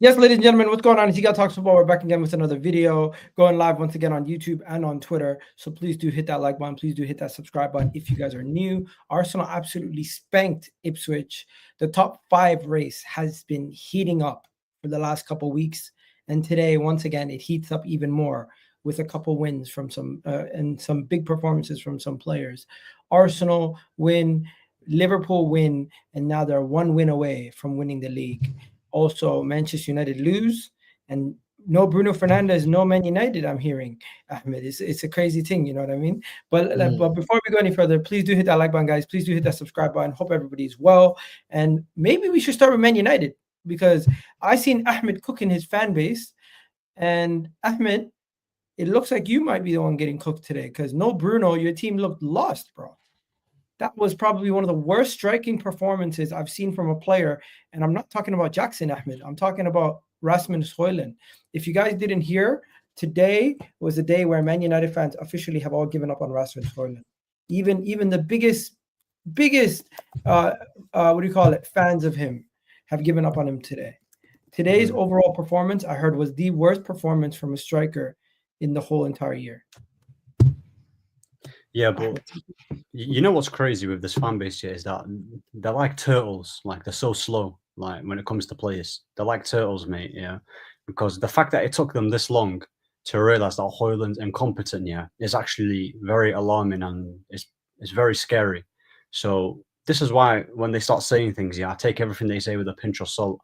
Yes, ladies and gentlemen, what's going on? It's You Got Talks Football. We're back again with another video, going live once again on YouTube and on Twitter. So please do hit that like button. Please do hit that subscribe button if you guys are new. Arsenal absolutely spanked Ipswich. The top 5 race has been heating up for the last couple weeks, and today, once again, it heats up even more with a couple wins from some and some big performances from some players. Arsenal win, Liverpool win, and now they're 1 win away from winning the league. Also, Manchester United lose, and no Bruno Fernandes, no Man United. I'm hearing, Ahmed. It's a crazy thing, you know what I mean? But before we go any further, please do hit that like button, guys. Please do hit that subscribe button. Hope everybody's well, and maybe we should start with Man United because I seen Ahmed cooking his fan base, and Ahmed, it looks like you might be the one getting cooked today because no Bruno, your team looked lost, bro. That was probably one of the worst striking performances I've seen from a player. And I'm not talking about Jackson Ahmed. I'm talking about Rasmus Højlund. If you guys didn't hear, today was a day where Man United fans officially have all given up on Rasmus Højlund. Even the biggest fans of him have given up on him today. Today's overall performance, I heard, was the worst performance from a striker in the whole entire year. Yeah, but you know what's crazy with this fan base here is that they're like turtles. Like, they're so slow. Like, when it comes to players, they're like turtles, mate. Yeah, because the fact that it took them this long to realize that Højlund's incompetent, yeah, is actually very alarming and it's very scary. So this is why when they start saying things, yeah, I take everything they say with a pinch of salt.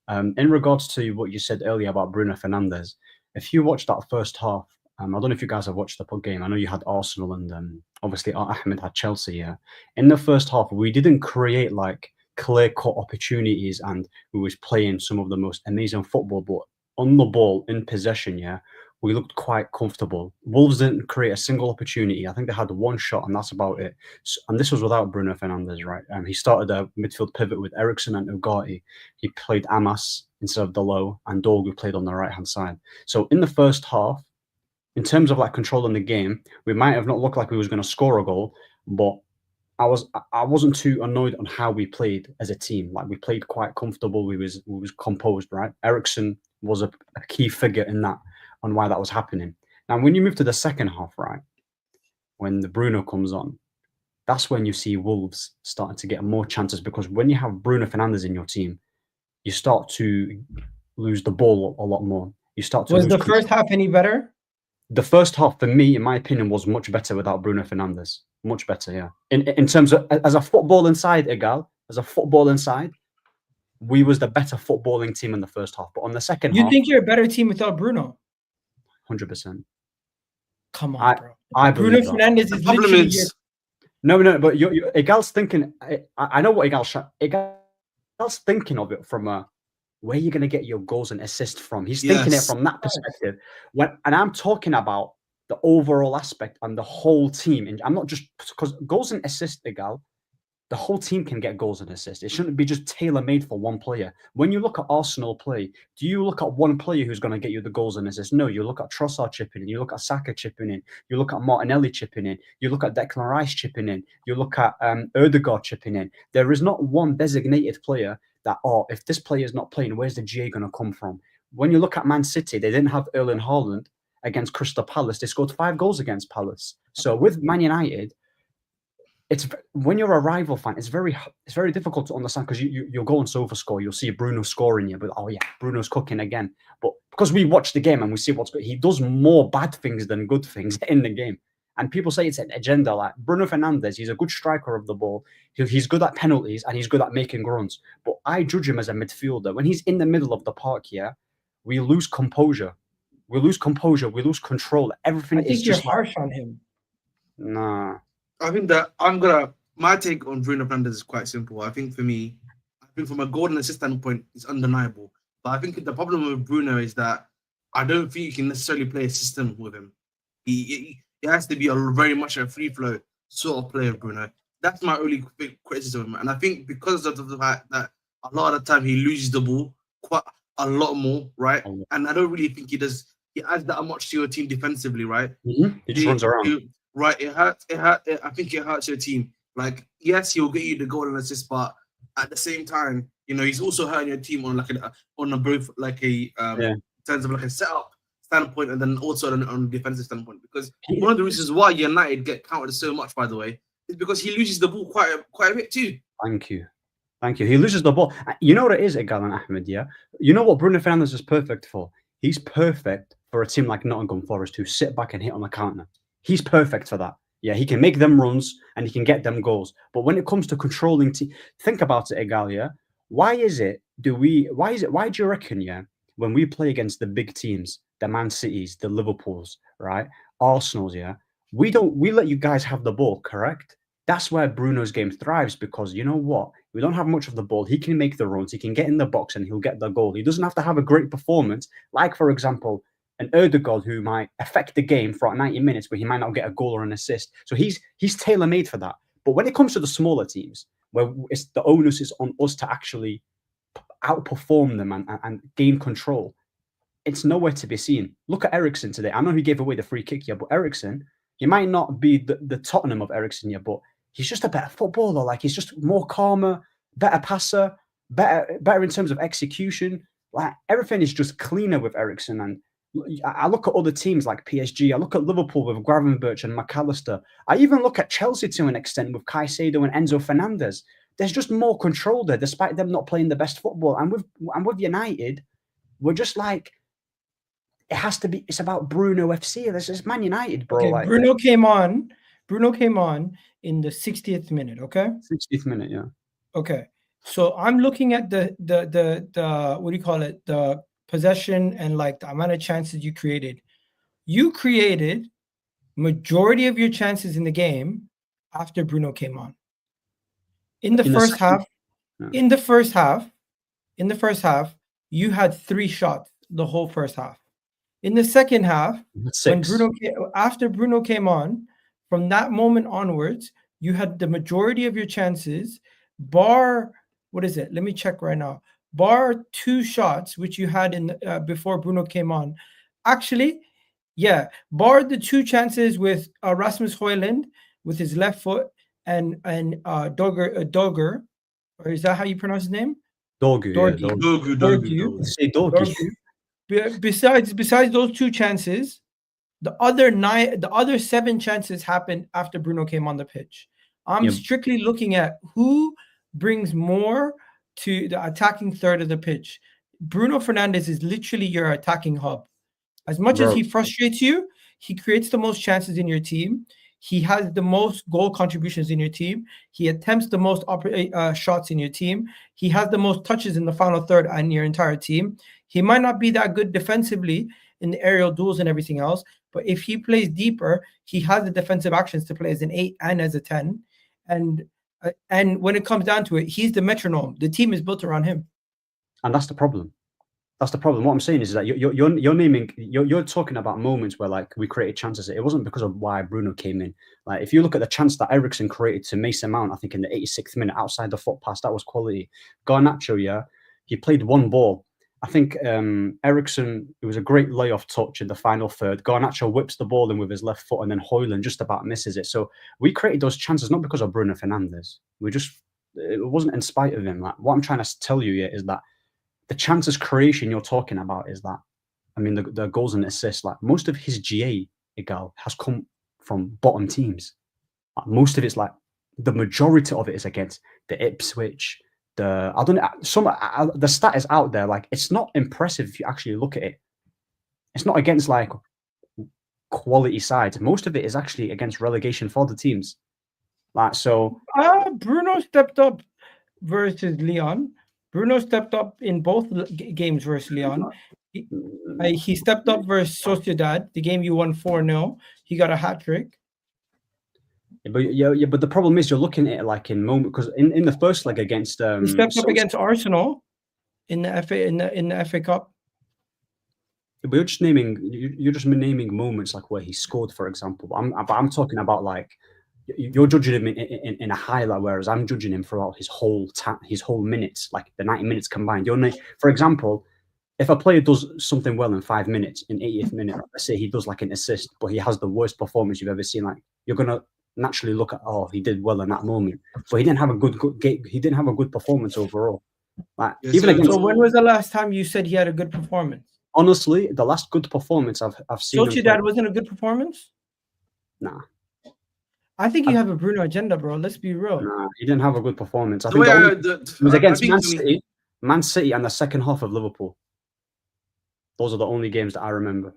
In regards to what you said earlier about Bruno Fernandes, if you watch that first half. I don't know if you guys have watched the game. I know you had Arsenal and obviously Ahmed had Chelsea. Yeah, in the first half, we didn't create like clear-cut opportunities, and we was playing some of the most amazing football. But on the ball, in possession, yeah, we looked quite comfortable. Wolves didn't create a single opportunity. I think they had one shot, and that's about it. And this was without Bruno Fernandes, right? He started a midfield pivot with Eriksen and Ugarte. He played Amas instead of Delo, and Dorgu played on the right-hand side. So in the first half, in terms of like controlling the game, we might have not looked like we was going to score a goal, but I wasn't too annoyed on how we played as a team. Like, we played quite comfortable. We was composed, right? Eriksen was a key figure in that, on why that was happening. Now, when you move to the second half, right, when the Bruno comes on, that's when you see Wolves starting to get more chances, because when you have Bruno Fernandes in your team, you start to lose the ball a lot more. You start to lose the first half any better? The first half, for me, in my opinion, was much better without Bruno Fernandes. Much better, yeah. In terms of, as a football inside, we was the better footballing team in the first half. But on the second half... You think you're a better team without Bruno? 100%. Come on, bro. Bruno Fernandes is literally... No, but Igal's thinking... I know what Igal's thinking of it from a... Where are you going to get your goals and assists from? He's thinking it from that perspective. And I'm talking about the overall aspect and the whole team. And I'm not just... Because goals and assists, Igal, the whole team can get goals and assists. It shouldn't be just tailor-made for one player. When you look at Arsenal play, do you look at one player who's going to get you the goals and assists? No, you look at Trossard chipping in. You look at Saka chipping in. You look at Martinelli chipping in. You look at Declan Rice chipping in. You look at Ødegaard chipping in. There is not one designated player that, if this player is not playing, where's the GA going to come from? When you look at Man City, they didn't have Erling Haaland against Crystal Palace. They scored 5 goals against Palace. So with Man United, it's when you're a rival fan, it's very difficult to understand, because you'll go on SofaScore, you'll see Bruno scoring you, but Bruno's cooking again. But because we watch the game and we see what's good, he does more bad things than good things in the game. And people say it's an agenda. Like, Bruno Fernandes, he's a good striker of the ball. He's good at penalties and he's good at making runs. But I judge him as a midfielder. When he's in the middle of the park here, we lose composure. We lose control. Everything is just... I think you're harsh on him. Nah. I think that my take on Bruno Fernandes is quite simple. I think for me, from a goal and assist standpoint, it's undeniable. But I think the problem with Bruno is that I don't think you can necessarily play a system with him. He has to be very much a free flow sort of player, Bruno. That's my only big criticism. And I think because of the fact that a lot of the time he loses the ball quite a lot more, right? And I don't really think he adds that much to your team defensively, right? Mm-hmm. He just runs around. Right, it hurts. I think it hurts your team. Like, yes, he'll get you the goal and assist, but at the same time, you know, he's also hurting your team on in terms of like a setup standpoint, and then also on a defensive standpoint. Because one of the reasons why United get counted so much, by the way, is because he loses the ball quite a bit too. Thank you. He loses the ball. You know what it is, Egal and Ahmed, yeah? You know what Bruno Fernandes is perfect for? He's perfect for a team like Nottingham Forest who sit back and hit on the counter. He's perfect for that. Yeah, he can make them runs and he can get them goals. But when it comes to controlling think about it, Egal, yeah? Why do you reckon, yeah, when we play against the big teams, the Man Cities, the Liverpools, right? Arsenals, yeah? We let you guys have the ball, correct? That's where Bruno's game thrives, because you know what? We don't have much of the ball. He can make the runs. He can get in the box and he'll get the goal. He doesn't have to have a great performance, like, for example, an Erdegaard who might affect the game for 90 minutes, but he might not get a goal or an assist. So he's tailor-made for that. But when it comes to the smaller teams, where the onus is on us to actually outperform them and gain control, it's nowhere to be seen. Look at Eriksen today. I know he gave away the free kick here, but Eriksen, he might not be the Tottenham of Eriksen here, but he's just a better footballer. Like, he's just more calmer, better passer, better in terms of execution. Like, everything is just cleaner with Eriksen. And I look at other teams like PSG. I look at Liverpool with Gravenberch and McAllister. I even look at Chelsea to an extent with Caicedo and Enzo Fernandez. There's just more control there, despite them not playing the best football. And with United, we're just like, it has to be. It's about Bruno FC. This is Man United, bro. Okay, like, Bruno came on in the 60th minute. Okay, 60th minute, yeah. Okay, so I'm looking at the what do you call it? The possession and like the amount of chances you created. You created majority of your chances in the game after Bruno came on. In the first half, you had 3 shots the whole first half. In the second half, after Bruno came on, from that moment onwards, you had the majority of your chances, bar, what is it? Let me check right now. Bar 2 shots, which you had in before Bruno came on. Actually, yeah, bar the 2 chances with Rasmus Højlund with his left foot and Dogger, or is that how you pronounce his name? Dogu. Besides those 2 chances, the other 7 chances happened after Bruno came on the pitch. I'm strictly looking at who brings more to the attacking third of the pitch. Bruno Fernandes is literally your attacking hub. As much as he frustrates you, he creates the most chances in your team. He has the most goal contributions in your team. He attempts the most shots in your team. He has the most touches in the final third in your entire team. He might not be that good defensively in the aerial duels and everything else, but if he plays deeper, he has the defensive actions to play as an 8 and as a 10. And when it comes down to it, he's the metronome. The team is built around him. And that's the problem. That's the problem. What I'm saying is that you're talking about moments where, like, we created chances. It wasn't because of why Bruno came in. Like, if you look at the chance that Eriksen created to Mason Mount, I think in the 86th minute outside the foot pass, that was quality. Garnacho, yeah, he played one ball. I think Eriksen, it was a great layoff touch in the final third. Garnacho whips the ball in with his left foot, and then Højlund just about misses it. So we created those chances not because of Bruno Fernandes. It wasn't in spite of him. Like, what I'm trying to tell you here is that the chances creation you're talking about is that, I mean, the goals and assists, like, most of his GA, Egal, has come from bottom teams. Like, most of it's like, the majority of it is against the Ipswich. The stat is out there. Like, it's not impressive if you actually look at it. It's not against like quality sides. Most of it is actually against relegation for the teams. Like, so Bruno stepped up versus Lyon. Bruno stepped up in both games versus Lyon. He stepped up versus Sociedad, the game you won 4-0. He got a hat trick. But the problem is you're looking at it like in moment, because in the first leg against he stepped up against Arsenal in the FA Cup. But you're just naming moments like where he scored, for example. But I'm talking about, like, you're judging him in a highlight, whereas I'm judging him throughout his whole minutes, like the 90 minutes combined. For example, if a player does something well in 5 minutes, in 80th minute, let's say he does like an assist, but he has the worst performance you've ever seen, like, you're gonna naturally look at, oh, he did well in that moment, but he didn't have a good game. He didn't have a good performance overall. Like even against. So when was the last time you said he had a good performance? Honestly, the last good performance I've seen. Sociedad wasn't a good performance. Nah. I think you have a Bruno agenda, bro. Let's be real. Nah, he didn't have a good performance. I think it was against Man City, and the second half of Liverpool. Those are the only games that I remember.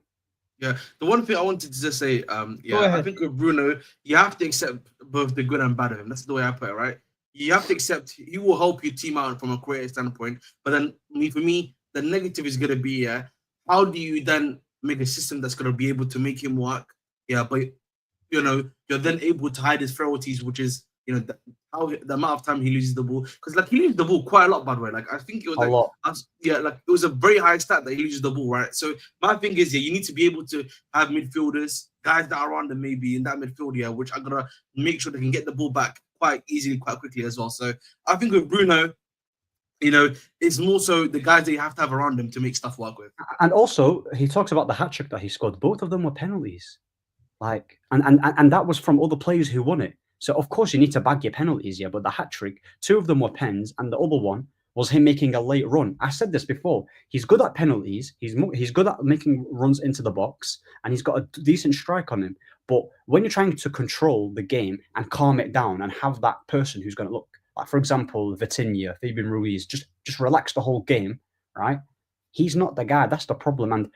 Yeah, the one thing I wanted to just say, I think with Bruno, you have to accept both the good and bad of him. That's the way I put it, right? You have to accept he will help your team out from a creative standpoint. But then, for me, the negative is going to be, how do you then make a system that's going to be able to make him work? Yeah, but, you're then able to hide his frailties, which is, the amount of time he loses the ball. Because, like, he loses the ball quite a lot, by the way. Like, I think it was, a lot. It was a very high stat that he loses the ball, right? So, my thing is, you need to be able to have midfielders, guys that are around them maybe in that midfield, which are going to make sure they can get the ball back quite easily, quite quickly as well. So, I think with Bruno, it's more so the guys that you have to have around him to make stuff work with. And also, he talks about the hat-trick that he scored. Both of them were penalties. Like, and that was from other players who won it. So, of course, you need to bag your penalties, but the hat-trick, 2 of them were pens, and the other one was him making a late run. I said this before. He's good at penalties. He's good at making runs into the box, and he's got a decent strike on him. But when you're trying to control the game and calm it down and have that person who's going to look, like, for example, Vitinha, Fabian Ruiz, just relax the whole game, right? He's not the guy. That's the problem. And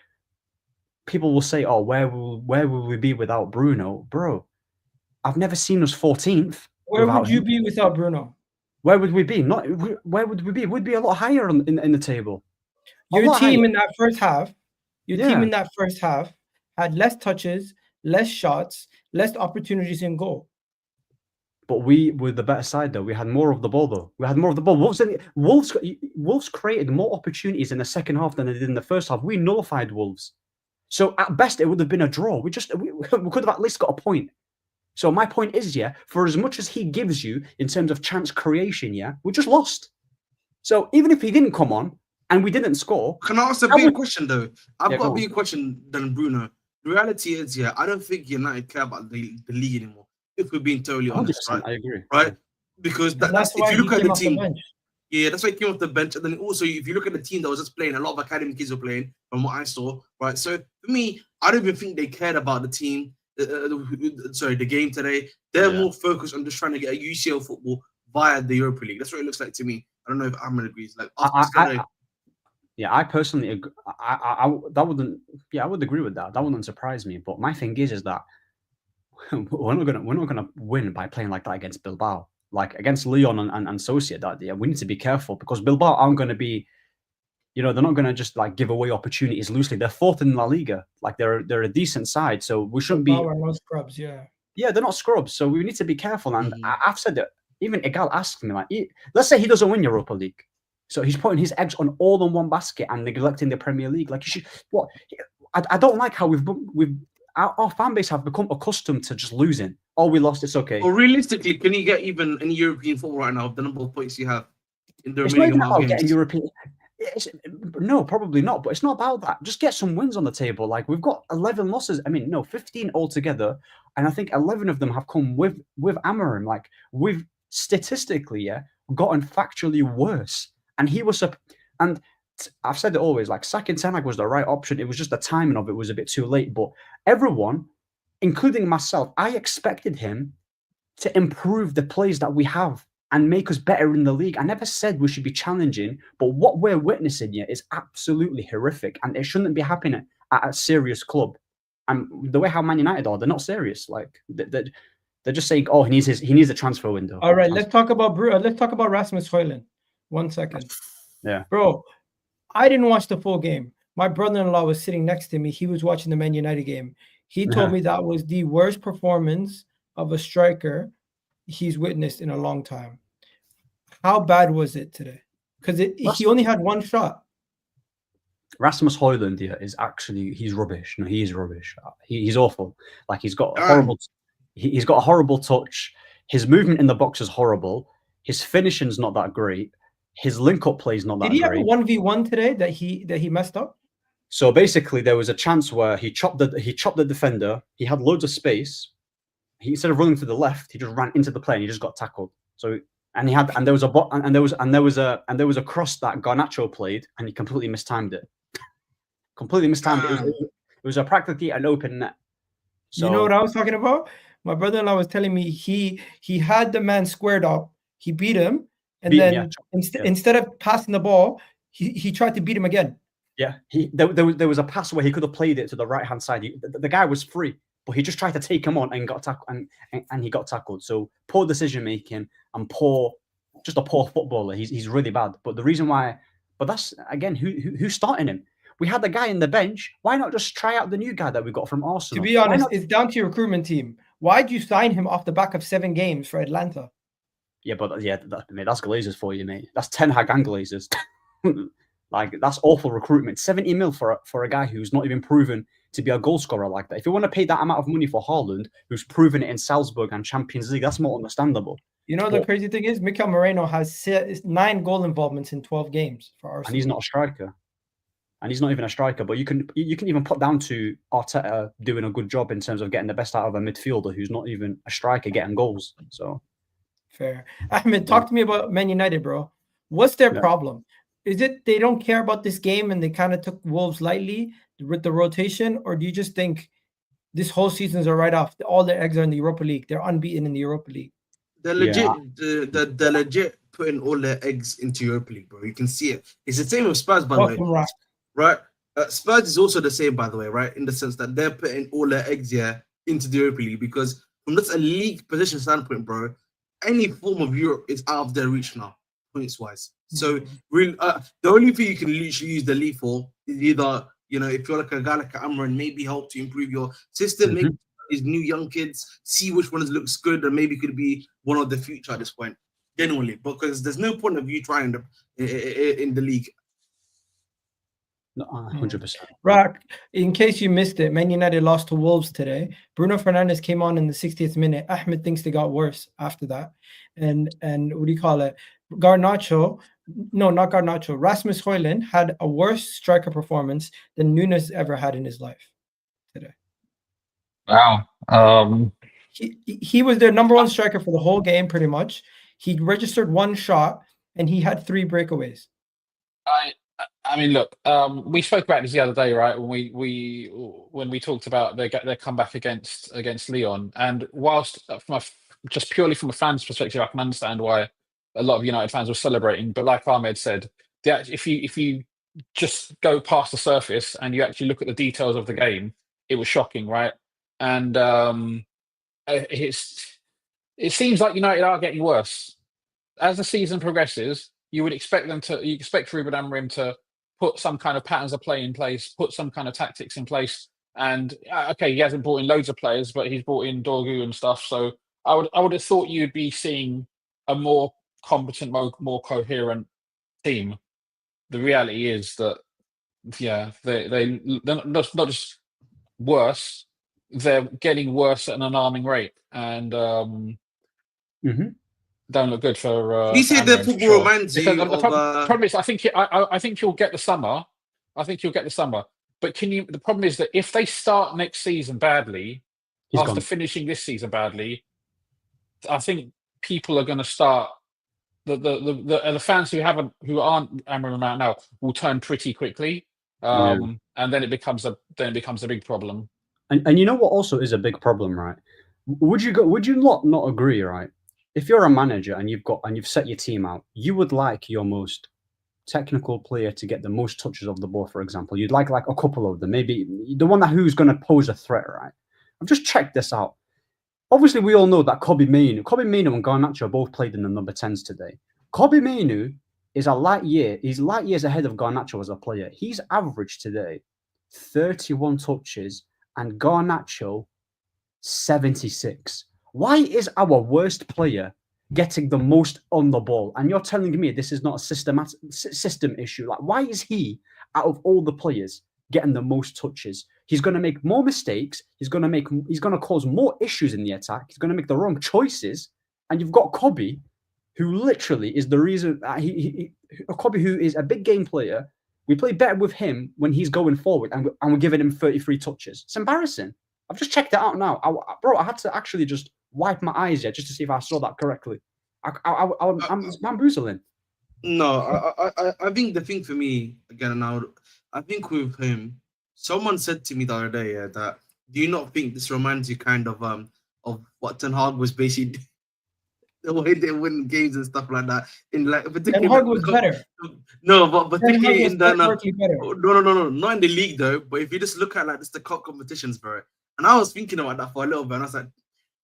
people will say, oh, where will we be without Bruno? Bro, I've never seen us 14th. Where would you be without Bruno? Where would we be? Where would we be? We'd be a lot higher in the table. Your team in that first half, had less touches, less shots, less opportunities in goal. But we were the better side, though. We had more of the ball, though. Wolves created more opportunities in the second half than they did in the first half. We nullified Wolves. So at best, it would have been a draw. We could have at least got a point. So my point is, for as much as he gives you in terms of chance creation, we just lost. So even if he didn't come on and we didn't score... Can I ask a bigger question, though? I've got a bigger question than Bruno. The reality is, I don't think United care about the league anymore, if we're being totally honest, right? I agree. Right? Because that's why if you look at the team... that's why he came off the bench. And then also, if you look at the team that was just playing, a lot of academy kids were playing, from what I saw, right? So for me, I don't even think they cared about the team. The game today. They're more focused on just trying to get a UCL football via the Europa League. That's what it looks like to me. I don't know if Ahmed agrees. Like, I personally agree. I would agree with that. That wouldn't surprise me. But my thing is that we're not gonna win by playing like that against Bilbao, like against Lyon and Sociedad. Yeah, we need to be careful because Bilbao aren't going to be. They're not going to just like give away opportunities loosely. They're 4th in La Liga. Like they're a decent side, so we shouldn't be. No scrubs, yeah, they're not scrubs. So we need to be careful. And I've said that. Even Egal asked me, like, let's say he doesn't win Europa League, so he's putting his eggs on all in one basket and neglecting the Premier League. Like, you should. What? I don't like how our fan base have become accustomed to just losing. Oh, we lost. It's okay. Well, realistically, can you get even any European football right now? The number of points you have in the remaining amount of games. Getting European. No, probably not. But it's not about that. Just get some wins on the table. Like, we've got 11 losses. 15 altogether, and I think 11 of them have come with Amorim. Like, we've statistically, gotten factually worse. And he was and I've said it always. Like, sacking Ten Hag was the right option. It was just the timing of it was a bit too late. But everyone, including myself, I expected him to improve the plays that we have and make us better in the league. I never said we should be challenging, but what we're witnessing here is absolutely horrific, and it shouldn't be happening at a serious club. And the way how Man United are, they're not serious. Like they're just saying, oh, he needs a transfer window. All right, let's talk about Rasmus Højlund. 1 second. Yeah, bro, I didn't watch the full game. My brother-in-law was sitting next to me. He was watching the Man United game. He told me that was the worst performance of a striker he's witnessed in a long time. How bad was it today? Because he only had one shot. Rasmus Højlund he's rubbish. No, he is rubbish. He's awful. Like, he's got a horrible touch. His movement in the box is horrible. His finishing's not that great. His link-up play is not that great. Did he have a 1v1 today that he messed up? So basically, there was a chance where he chopped the defender. He had loads of space. he, instead of running to the left, he just ran into the play and he just got tackled. So there was a cross that Garnacho played and he completely mistimed it. It was a practically an open net. So, you know what I was talking about? My brother-in-law was telling me he had the man squared up, he beat him, and then instead of passing the ball, he tried to beat him again. Yeah, there was a pass where he could have played it to the right-hand side. The guy was free, but he just tried to take him on and got tackled, and he got tackled. So poor decision making and just a poor footballer. He's really bad. But the reason why, that's again, who's starting him? We had the guy in the bench. Why not just try out the new guy that we got from Arsenal? To be honest, it's down to your recruitment team. Why'd you sign him off the back of 7 games for Atlanta? Yeah, but mate, that's Glazers for you, mate. That's Ten Hag and Glazers. Like, that's awful recruitment. 70 mil for a guy who's not even proven to be a goal scorer like that. If you want to pay that amount of money for Haaland, who's proven it in Salzburg and Champions League, that's more understandable. You know, the crazy thing is, Mikel Moreno has 9 goal involvements in 12 games for Arsenal. And he's not a striker. And he's not even a striker, but you can even put down to Arteta doing a good job in terms of getting the best out of a midfielder who's not even a striker getting goals. So fair. Ahmed, talk to me about Man United, bro. What's their problem? Is it they don't care about this game and they kind of took Wolves lightly with the rotation, or do you just think this whole season's a write-off? All their eggs are in the Europa League. They're unbeaten in the Europa League. They're legit. They're legit putting all their eggs into Europa League, bro. You can see it. It's the same with Spurs, by the way. Right? Spurs is also the same, by the way, right? In the sense that they're putting all their eggs into the Europa League, because from just a league position standpoint, bro, any form of Europe is out of their reach now, points-wise. So really, the only thing you can literally use the league for is either, if you're like a guy like Amran, maybe help to improve your system, maybe these new young kids, see which one looks good and maybe could be one of the future at this point, genuinely, because there's no point of you trying in the league. 100%. Right. In case you missed it, Man United lost to Wolves today. Bruno Fernandes came on in the 60th minute. Ahmed thinks they got worse after that. And what do you call it? Rasmus Højlund had a worse striker performance than Nunes ever had in his life today. Wow. He was their number 1 striker for the whole game, pretty much. He registered 1 shot and he had 3 breakaways. I mean, look, we spoke about this the other day, right? When we talked about their comeback against Lyon, and whilst just purely from a fan's perspective, I can understand why a lot of United fans were celebrating. But like Ahmed said, if you just go past the surface and you actually look at the details of the game, it was shocking, right? And it seems like United are getting worse as the season progresses. You would expect Ruben Amorim to put some kind of patterns of play in place, put some kind of tactics in place. And okay, he hasn't brought in loads of players, but he's brought in Dorgu and stuff. So I would have thought you'd be seeing a more competent, more coherent team. The reality is that, they're not just worse, they're getting worse at an alarming rate. And don't look good for. You say the football reminds you of. The problem is, I think you'll get the summer. But the problem is that if they start next season badly, after finishing this season badly, I think people are going to start. The fans who aren't Amorim out now will turn pretty quickly, and then it becomes a big problem. And you know what also is a big problem, right? Would you not agree, right? If you're a manager and you've set your team out, you would like your most technical player to get the most touches of the ball, for example. You'd like a couple of them, maybe the one who's going to pose a threat, right? I've just checked this out. Obviously, we all know that Kobe Mainoo and Garnacho both played in the number 10s today. Kobe Mainoo is he's light years ahead of Garnacho as a player. He's averaged today 31 touches and Garnacho 76. Why is our worst player getting the most on the ball? And you're telling me this is not a system issue. Like, why is he, out of all the players, getting the most touches? He's going to make more mistakes. He's going to cause more issues in the attack. He's going to make the wrong choices. And you've got Kobe, who literally is the reason. Kobe, who is a big game player. We play better with him when he's going forward, and we're giving him 33 touches. It's embarrassing. I've just checked it out now. Bro, I had to actually just wipe my eyes just to see if I saw that correctly. I'm bamboozling. No, I think the thing for me again now, I think with him, someone said to me the other day that do you not think this reminds you kind of what Ten Hag was basically the way they win games and stuff like that. In like Ten particularly Hag was better. no, but Ten Hag particularly was in the categorically better. no, not in the league though. But if you just look at like just the cup competitions, bro. And I was thinking about that for a little bit, and I was like,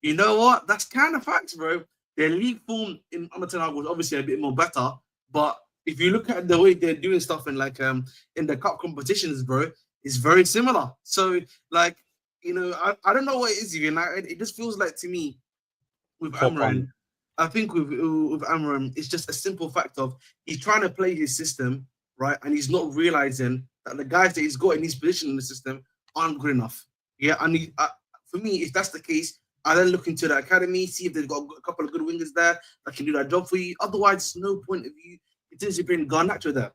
you know what? That's kind of facts, bro. Their league form in under Ten Hag was obviously a bit more better, but if you look at the way they're doing stuff in like in the cup competitions, bro, it's very similar. So like, you know, I don't know what it is even. Like, it just feels like to me with Amarim, I think with Amarim, it's just a simple fact of he's trying to play his system, right? And he's not realizing that the guys that he's got in his position in the system aren't good enough. Yeah, and for me, if that's the case, I then look into the academy, see if they've got a couple of good wingers there that can do that job for you. Otherwise, there's no point of you continuously bring Garnacho there.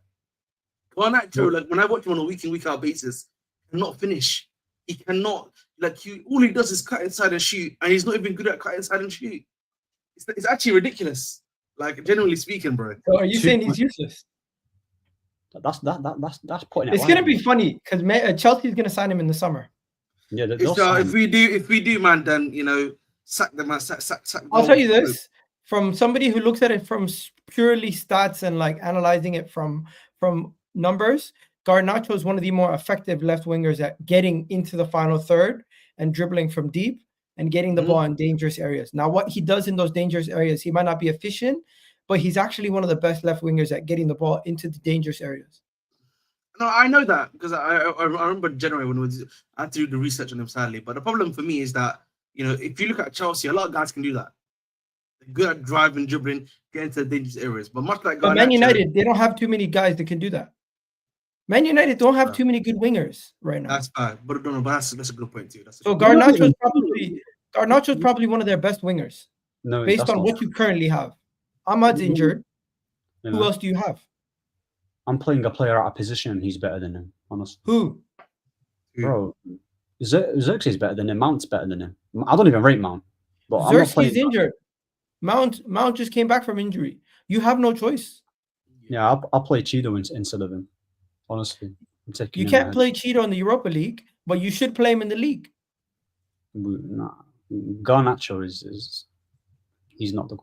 Garnacho, like when I watch him on a week in, week out basis, cannot finish. He cannot, like, all he does is cut inside and shoot, and he's not even good at cut inside and shoot. It's actually ridiculous. Like, generally speaking, bro. So are you saying he's useless? That's putting it. It's gonna be funny because Chelsea's gonna sign him in the summer. Yeah, if we do, man, then you know, sack the man, sack. I'll tell you this from somebody who looks at it from purely stats and like analyzing it from numbers. Garnacho is one of the more effective left wingers at getting into the final third and dribbling from deep and getting the ball in dangerous areas. Now, what he does in those dangerous areas, he might not be efficient, but he's actually one of the best left wingers at getting the ball into the dangerous areas. No, I know that because I remember January when I had to do the research on him, sadly. But the problem for me is that, you know, if you look at Chelsea, a lot of guys can do that. They're good at driving, dribbling, getting into the dangerous areas. But much like Man United, they don't have too many guys that can do that. Man United don't have too many good wingers right now. That's bad. But that's a good point too. So Garnacho's probably one of their best wingers. No, based on what you currently have. Ahmad's injured. Yeah. Who else do you have? I'm playing a player out of position and he's better than him, honestly. Who? Bro, Xerxes is better than him. Mount's better than him. I don't even rate Mount. But Xerxes injured. Mount just came back from injury. You have no choice. Yeah, I'll play Cheeto instead of him. Honestly, you can't play Cheeto in the Europa League, but you should play him in the league. Nah, Garnacho is he's not the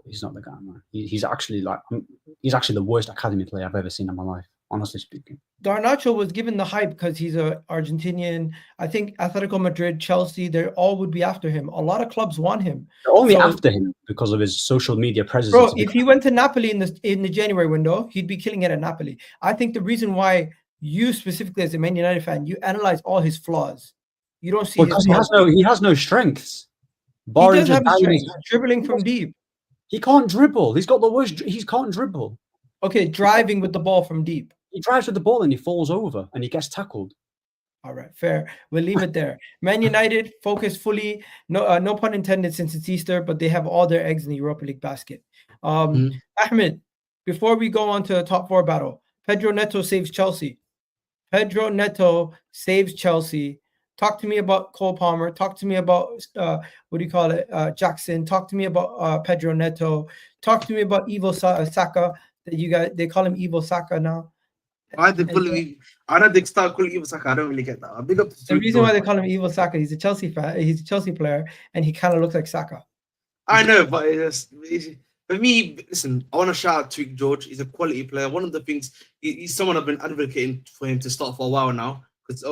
guy, man. He's actually the worst academy player I've ever seen in my life, honestly speaking. Garnacho was given the hype because he's an Argentinian. I think Atletico Madrid, Chelsea, they all would be after him. A lot of clubs want him. They're only after him because of his social media presence. Bro, if he went to Napoli in the January window, he'd be killing it at Napoli. I think the reason why you specifically as a Man United fan, you analyze all his flaws. You don't see because he has no strengths. He does have strengths, dribbling from deep. He can't dribble. He's got the worst. He can't dribble. Okay, driving with the ball from deep. He drives with the ball and he falls over and he gets tackled. All right, fair. We'll leave it there. Man United focus fully. No pun intended since it's Easter, but they have all their eggs in the Europa League basket. Ahmed, before we go on to the top four battle, Pedro Neto saves Chelsea. Pedro Neto saves Chelsea. Talk to me about Cole Palmer. Talk to me about Jackson. Talk to me about Pedro Neto. Talk to me about Evil Saka. They call him Evil Saka now. I don't think start calling Evil Saka. I don't really get that. Big up to the reason why they call him Evil Saka, he's a Chelsea fan. He's a Chelsea player, and he kind of looks like Saka. I know, but for me, listen, I want to shout out Tweak George. He's a quality player. One of the things, he's someone I've been advocating for him to start for a while now. Because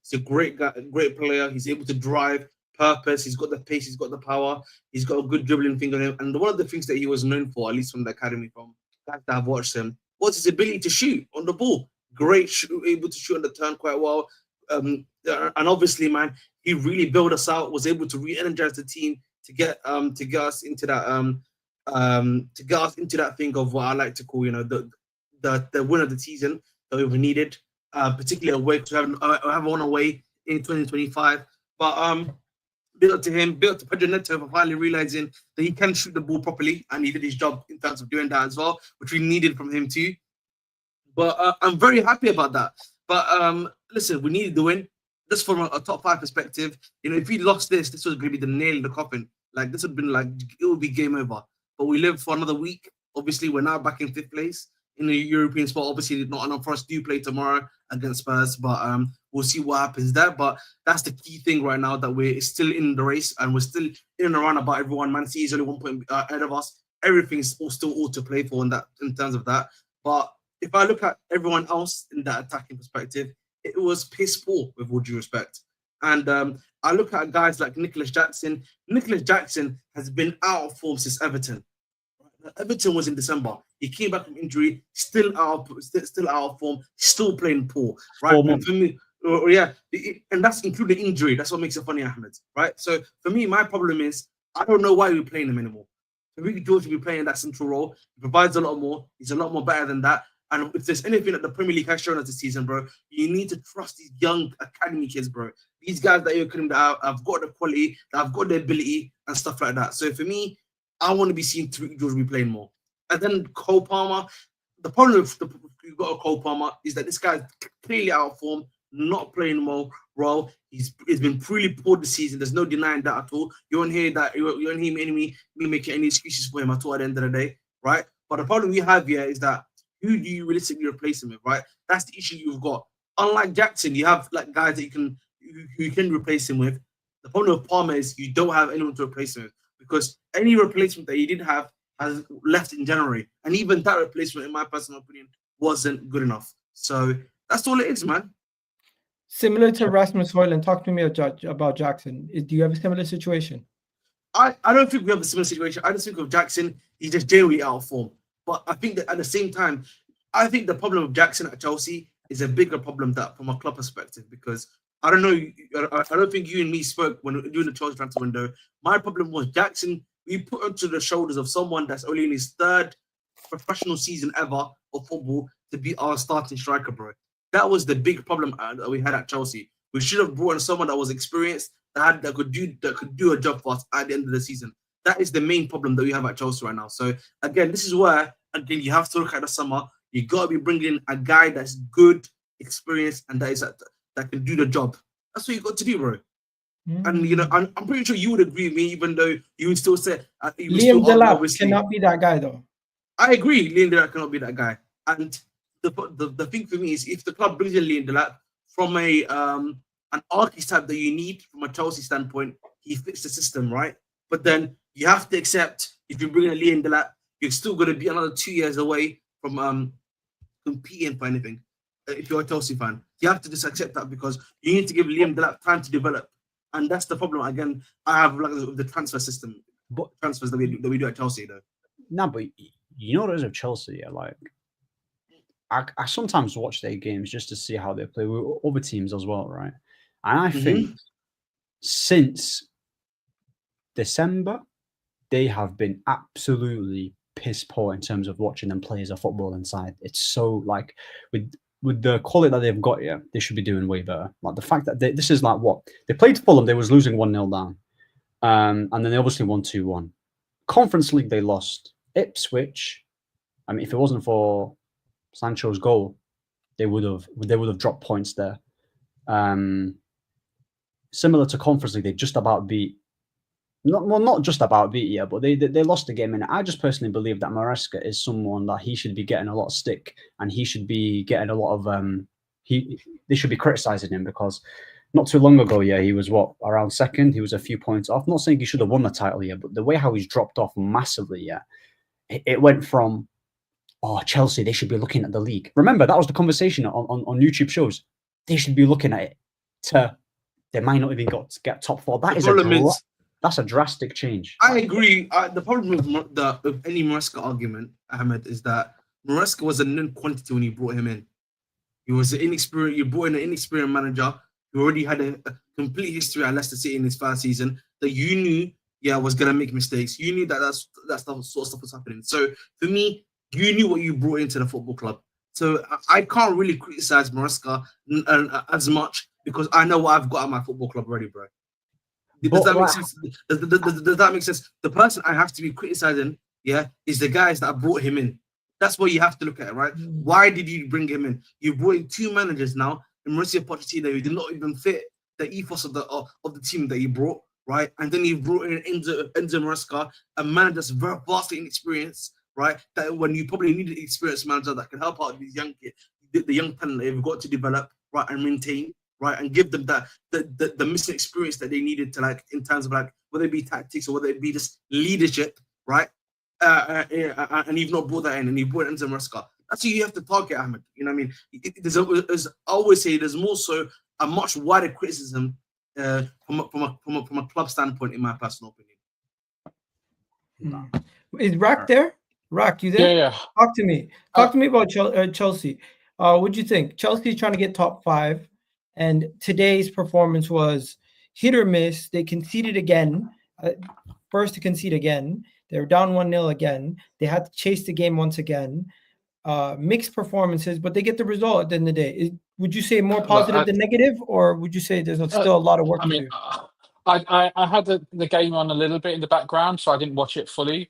he's a great guy, great player. He's able to drive, purpose. He's got the pace. He's got the power. He's got a good dribbling thing on him. And one of the things that he was known for, at least from the academy, from guys that I've watched him, was his ability to shoot on the ball. Great, able to shoot on the turn quite well. And obviously, man, he really built us out. Was able to re-energize the team to get us into that thing of what I like to call, you know, the win of the season that we've needed. Particularly away, because we have one away in 2025. But built up to him, built to Pedro Neto for finally realizing that he can shoot the ball properly, and he did his job in terms of doing that as well, which we needed from him too. But I'm very happy about that. But listen, we needed the win. just from a top 5 perspective, if we lost this was going to be the nail in the coffin. Like, this would have been like, it would be game over. But we live for another week. Obviously, we're now back in 5th place in the European spot. Obviously, not enough for us to play tomorrow against Spurs, but we'll see what happens there. But that's the key thing right now, that we're still in the race and we're still in and around about everyone. Man City is only 1 point ahead of us. Everything's still all to play for in terms of that. But if I look at everyone else in that attacking perspective, it was piss poor, with all due respect. And I look at guys like Nicholas Jackson. Nicholas Jackson has been out of form since Everton. Everton was in December. He came back from injury, still out of form, still playing poor. Right? And for me, and that's including injury. That's what makes it funny, Ahmed. Right? So for me, my problem is I don't know why we're playing him anymore. Ricky George will be playing that central role. He provides a lot more. He's a lot more better than that. And if there's anything that the Premier League has shown us this season, bro, you need to trust these young academy kids, bro. These guys that you're coming that have got the quality, that have got the ability and stuff like that. So for me, I want to be seeing Ricky George be playing more. And then Cole Palmer. The problem with you've got a Cole Palmer is that this guy's clearly out of form, not playing well. He's been really poor this season. There's no denying that at all. You won't hear that. You won't hear me making any excuses for him at all at the end of the day, right? But the problem we have here is that who do you realistically replace him with, right? That's the issue you've got. Unlike Jackson, you have like guys that you can replace him with. The problem with Palmer is you don't have anyone to replace him with, because any replacement that he did have has left in January, and even that replacement, in my personal opinion, wasn't good enough. So that's all it is, man. Similar to Rasmus Højlund, talk to me about Jackson. Do you have a similar situation? I don't think we have a similar situation. I just think of Jackson, he's just generally out of form. But I think that at the same time, I think the problem with Jackson at Chelsea is a bigger problem that from a club perspective, because I don't know, I don't think you and me spoke when doing the Chelsea transfer window. My problem was Jackson, we put onto the shoulders of someone that's only in his 3rd professional season ever of football to be our starting striker, bro. That was the big problem that we had at Chelsea. We should have brought in someone that was experienced, that could do a job for us at the end of the season. That is the main problem that we have at Chelsea right now. So again, this is where again you have to look at the summer. You got to be bringing in a guy that's good, experienced, and that can do the job. That's what you got to do, bro. And I'm pretty sure you would agree with me, even though you would still say Liam Delap cannot be that guy, though. I agree, Liam Delap cannot be that guy. And the thing for me is, if the club brings in Liam Delap from an archetype that you need from a Chelsea standpoint, he fits the system, right? But then you have to accept, if you bring in Liam Delap, you're still going to be another 2 years away from competing for anything. If you're a Chelsea fan, you have to just accept that, because you need to give Liam Delap time to develop. And that's the problem. Again, I have like the transfer system, transfers that we do at Chelsea, though. No, but you know what it is with Chelsea, yeah? Like, I sometimes watch their games just to see how they play with other teams as well, right? And I think since December, they have been absolutely piss poor in terms of watching them play as a football inside. It's so like with the quality that they've got here, they should be doing way better. Like the fact that this is like what they played Fulham, they was losing 1-0 down, and then they obviously won 2-1. Conference League, they lost. Ipswich, I mean, if it wasn't for Sancho's goal, they would have dropped points there. Similar to Conference League, they just about beat. Not just about beat, yeah, but they lost the game. And I just personally believe that Maresca is someone that he should be getting a lot of stick, and he should be getting a lot of they should be criticizing him, because not too long ago, yeah, he was around 2nd. He was a few points off. I'm not saying he should have won the title, yeah, but the way how he's dropped off massively, yeah, it went from, oh, Chelsea, they should be looking at the league. Remember, that was the conversation on YouTube shows. They should be looking at it to they might not even get top 4. That's a drastic change. I agree. The problem with any Maresca argument, Ahmed, is that Maresca was a known quantity when you brought him in. He was an inexperienced. You brought in an inexperienced manager who already had a complete history at Leicester City in his 1st season, that you knew, was gonna make mistakes. You knew that that sort of stuff was happening. So for me, you knew what you brought into the football club. So I can't really criticize Maresca as much, because I know what I've got at my football club already, bro. Does that make sense? Does that make sense? The person I have to be criticizing, is the guys that brought him in. That's what you have to look at, right? Why did you bring him in? You brought in 2 managers now, and Mauricio Pochettino, who did not even fit the ethos of the team that he brought, right? And then he brought in Enzo Maresca, a man that's very vastly inexperienced, right? That when you probably need an experienced manager that can help out these young kids, the young talent they've got to develop, right, and maintain, right, and give them that the missing experience that they needed to, like, in terms of, like, whether it be tactics or whether it be just leadership, right? And you've not brought that in, and you brought Enzo Maresca. That's who you have to target, Ahmed. You know what I mean? As I always say, there's more so a much wider criticism from a club standpoint, in my personal opinion. Is Rack there? Rack, you there? Yeah. Talk to me. Talk to me about Chelsea. What do you think? Chelsea's trying to get top 5, and today's performance was hit or miss. They conceded again. First to concede again. They were down 1-0 again. They had to chase the game once again. Mixed performances, but they get the result at the end of the day. Would you say more positive than negative, or would you say there's still a lot of work to do? I had the game on a little bit in the background, so I didn't watch it fully.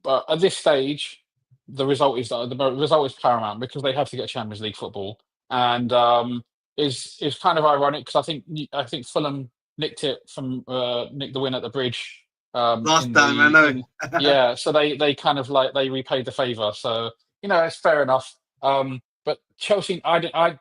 But at this stage, the result is paramount because they have to get Champions League football, and is kind of ironic because I think Fulham nicked the win at the Bridge last time. I know. Yeah, so they kind of like they repaid the favour. So it's fair enough. But Chelsea, I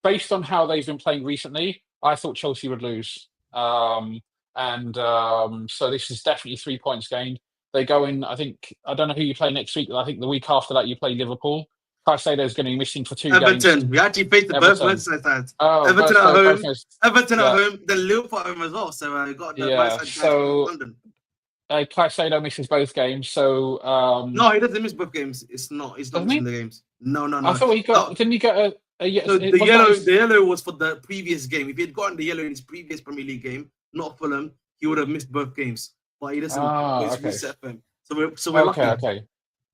based on how they've been playing recently, I thought Chelsea would lose. So this is definitely 3 points gained. They go in, I don't know who you play next week. I think the week after that you play Liverpool. Caicedo's going to be missing for 2 games. Everton. We actually faced the both Merseyside. Everton at home. Everton at home. Then Liverpool at home as well. So I got the Merseyside London. Caicedo misses both games. So no, he doesn't miss both games. It's not missing the games. No. I thought he got. Didn't he get a so the yellow was for the previous game. If he had gotten the yellow in his previous Premier League game, not Fulham, he would have missed both games. But he doesn't reset for him. So we're lucky. Okay.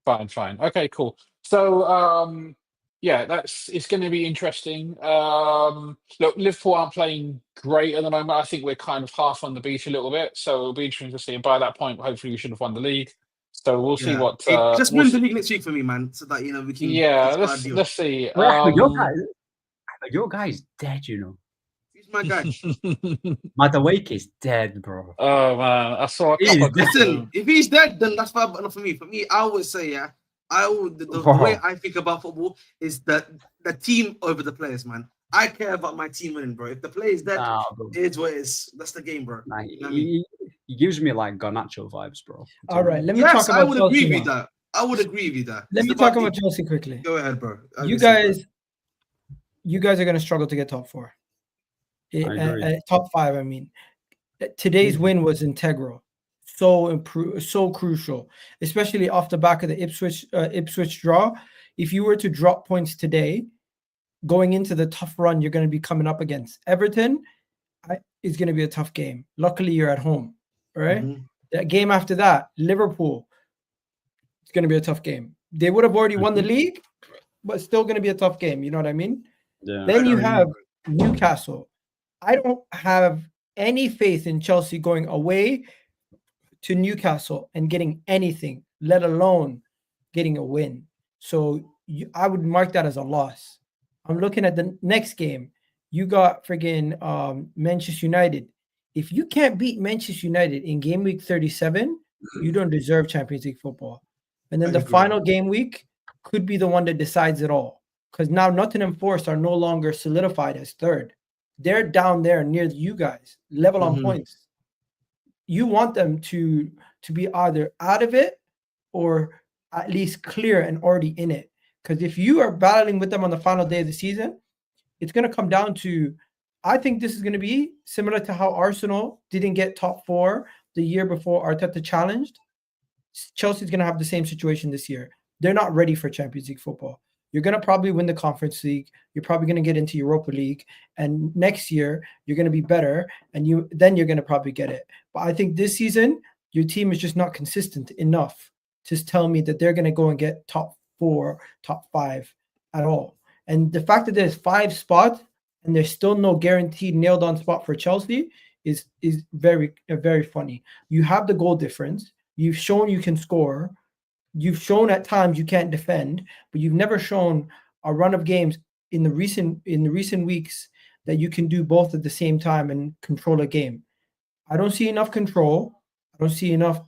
Fine. Okay, cool. So it's going to be interesting. Look, Liverpool aren't playing great at the moment. I think we're kind of half on the beach a little bit. So it'll be interesting to see. And by that point, hopefully we should have won the league. So we'll see what. Just win the league next week for me, man, so that we can. Yeah, let's see. Your guy's dead, Who's my guy? Matawake is dead, bro. Oh man, I saw. Listen, if he's dead, then that's far enough for me. For me, I would say, the way I think about football is that the team over the players, man. I care about my team winning, bro. If the player is dead, it's what it is. That's the game, bro. Nah, he gives me like Garnacho vibes, bro. All right, let me talk about I would Chelsea agree with that. I would agree with that. Let me talk about Chelsea quickly. Go ahead, bro. You guys are going to struggle to get top 4. Top 5, I mean. Today's win was integral. So crucial, especially off the back of the Ipswich draw. If you were to drop points today, going into the tough run you're going to be coming up against Everton, is going to be a tough game. Luckily, you're at home, all right? Mm-hmm. That game after that, Liverpool, it's going to be a tough game. They would have already won the league, but still going to be a tough game. You know what I mean? Yeah. Then you have Newcastle. I don't have any faith in Chelsea going away to Newcastle and getting anything, let alone getting a win. So I would mark that as a loss. I'm looking at the next game. You got friggin' Manchester United. If you can't beat Manchester United in game week 37, you don't deserve Champions League football. And then the final game week could be the one that decides it all. Because now Nottingham Forest are no longer solidified as third. They're down there near you guys, level on points. You want them to be either out of it or at least clear and already in it. Because if you are battling with them on the final day of the season, it's going to come down to, I think this is going to be similar to how Arsenal didn't get top 4 the year before Arteta challenged. Chelsea's going to have the same situation this year. They're not ready for Champions League football. You're going to probably win the Conference League. You're probably going to get into Europa League. And next year, you're going to be better. And then you're going to probably get it. But I think this season, your team is just not consistent enough to tell me that they're going to go and get top 4, top 5 at all. And the fact that there's 5 spots and there's still no guaranteed nailed on spot for Chelsea is very, very funny. You have the goal difference. You've shown you can score. You've shown at times you can't defend, but you've never shown a run of games in the recent weeks that you can do both at the same time and control a game. I don't see enough control. I don't see enough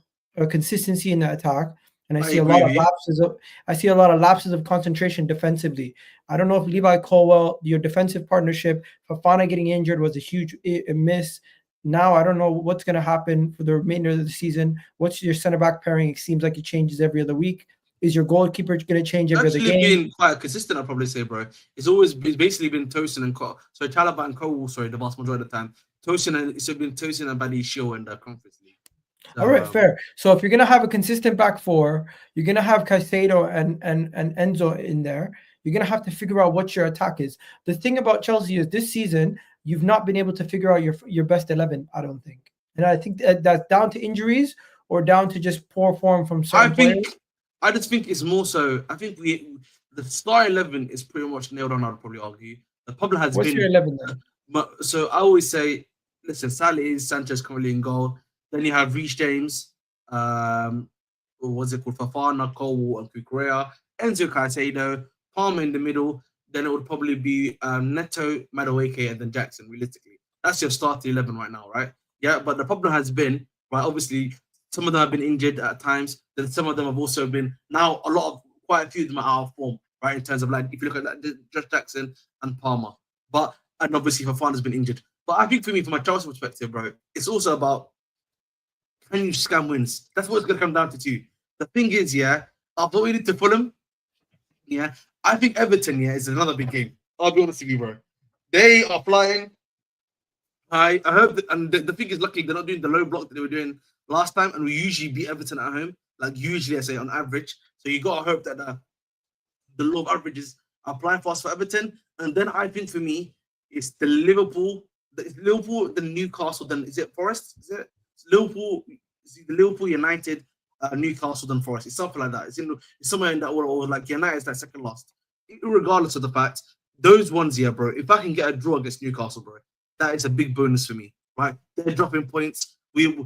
consistency in the attack, and I see a lot of lapses of. I see a lot of lapses of concentration defensively. I don't know if Levi Colwell, your defensive partnership, Fofana getting injured was a huge miss. Now I don't know what's going to happen for the remainder of the season. What's your center back pairing? It seems like it changes every other week. Is your goalkeeper going to change every other game? Actually, been quite consistent, I'd probably say, bro. It's basically been Tosin and Chalobah and Cole. Sorry, the vast majority of the time. It's been Tosin and Buddy Show in the Conference League. So, all right, fair. So if you're gonna have a consistent back four, you're gonna have Caicedo and Enzo in there. You're gonna have to figure out what your attack is. The thing about Chelsea is this season you've not been able to figure out your best 11. I don't think, and I think that's down to injuries or down to just poor form from certain players. I just think it's more so. I think the star 11 is pretty much nailed on. I'd probably argue the problem has What's been. your 11 then? So I always say, listen, Salah is Sanchez currently in goal. Then you have Reece James, or what's it called? Fofana, Cole, and Kukurea, Enzo Caicedo, Palmer in the middle. Then it would probably be Neto, Madueke, and then Jackson. Realistically, that's your starting 11 right now, right? Yeah, but the problem has been, right? Obviously, some of them have been injured at times. Then some of them have also been now quite a few of them are out of form, right? In terms of like, if you look at that, Josh Jackson and Palmer, and obviously Fofana's been injured. But I think for me, from a Chelsea perspective, bro, it's also about, can you scam wins? That's what it's going to come down to too. The thing is, yeah, I've waited to Fulham. Yeah, I think Everton, yeah, is another big game. I'll be honest with you, bro. They are flying. I hope that, and the thing is, luckily, they're not doing the low block that they were doing last time, and we usually beat Everton at home. Like, usually, I say, on average. So you got to hope that the low averages are applying fast for Everton. And then I think, for me, it's the Liverpool, the Newcastle, then is it Forest? Is it? Liverpool, the Liverpool, United, Newcastle, then Forest. It's something like that. It's somewhere in that order, or like United's like second last. Regardless of the fact, those ones here, bro. If I can get a draw against Newcastle, bro, that is a big bonus for me, right? They're dropping points. We're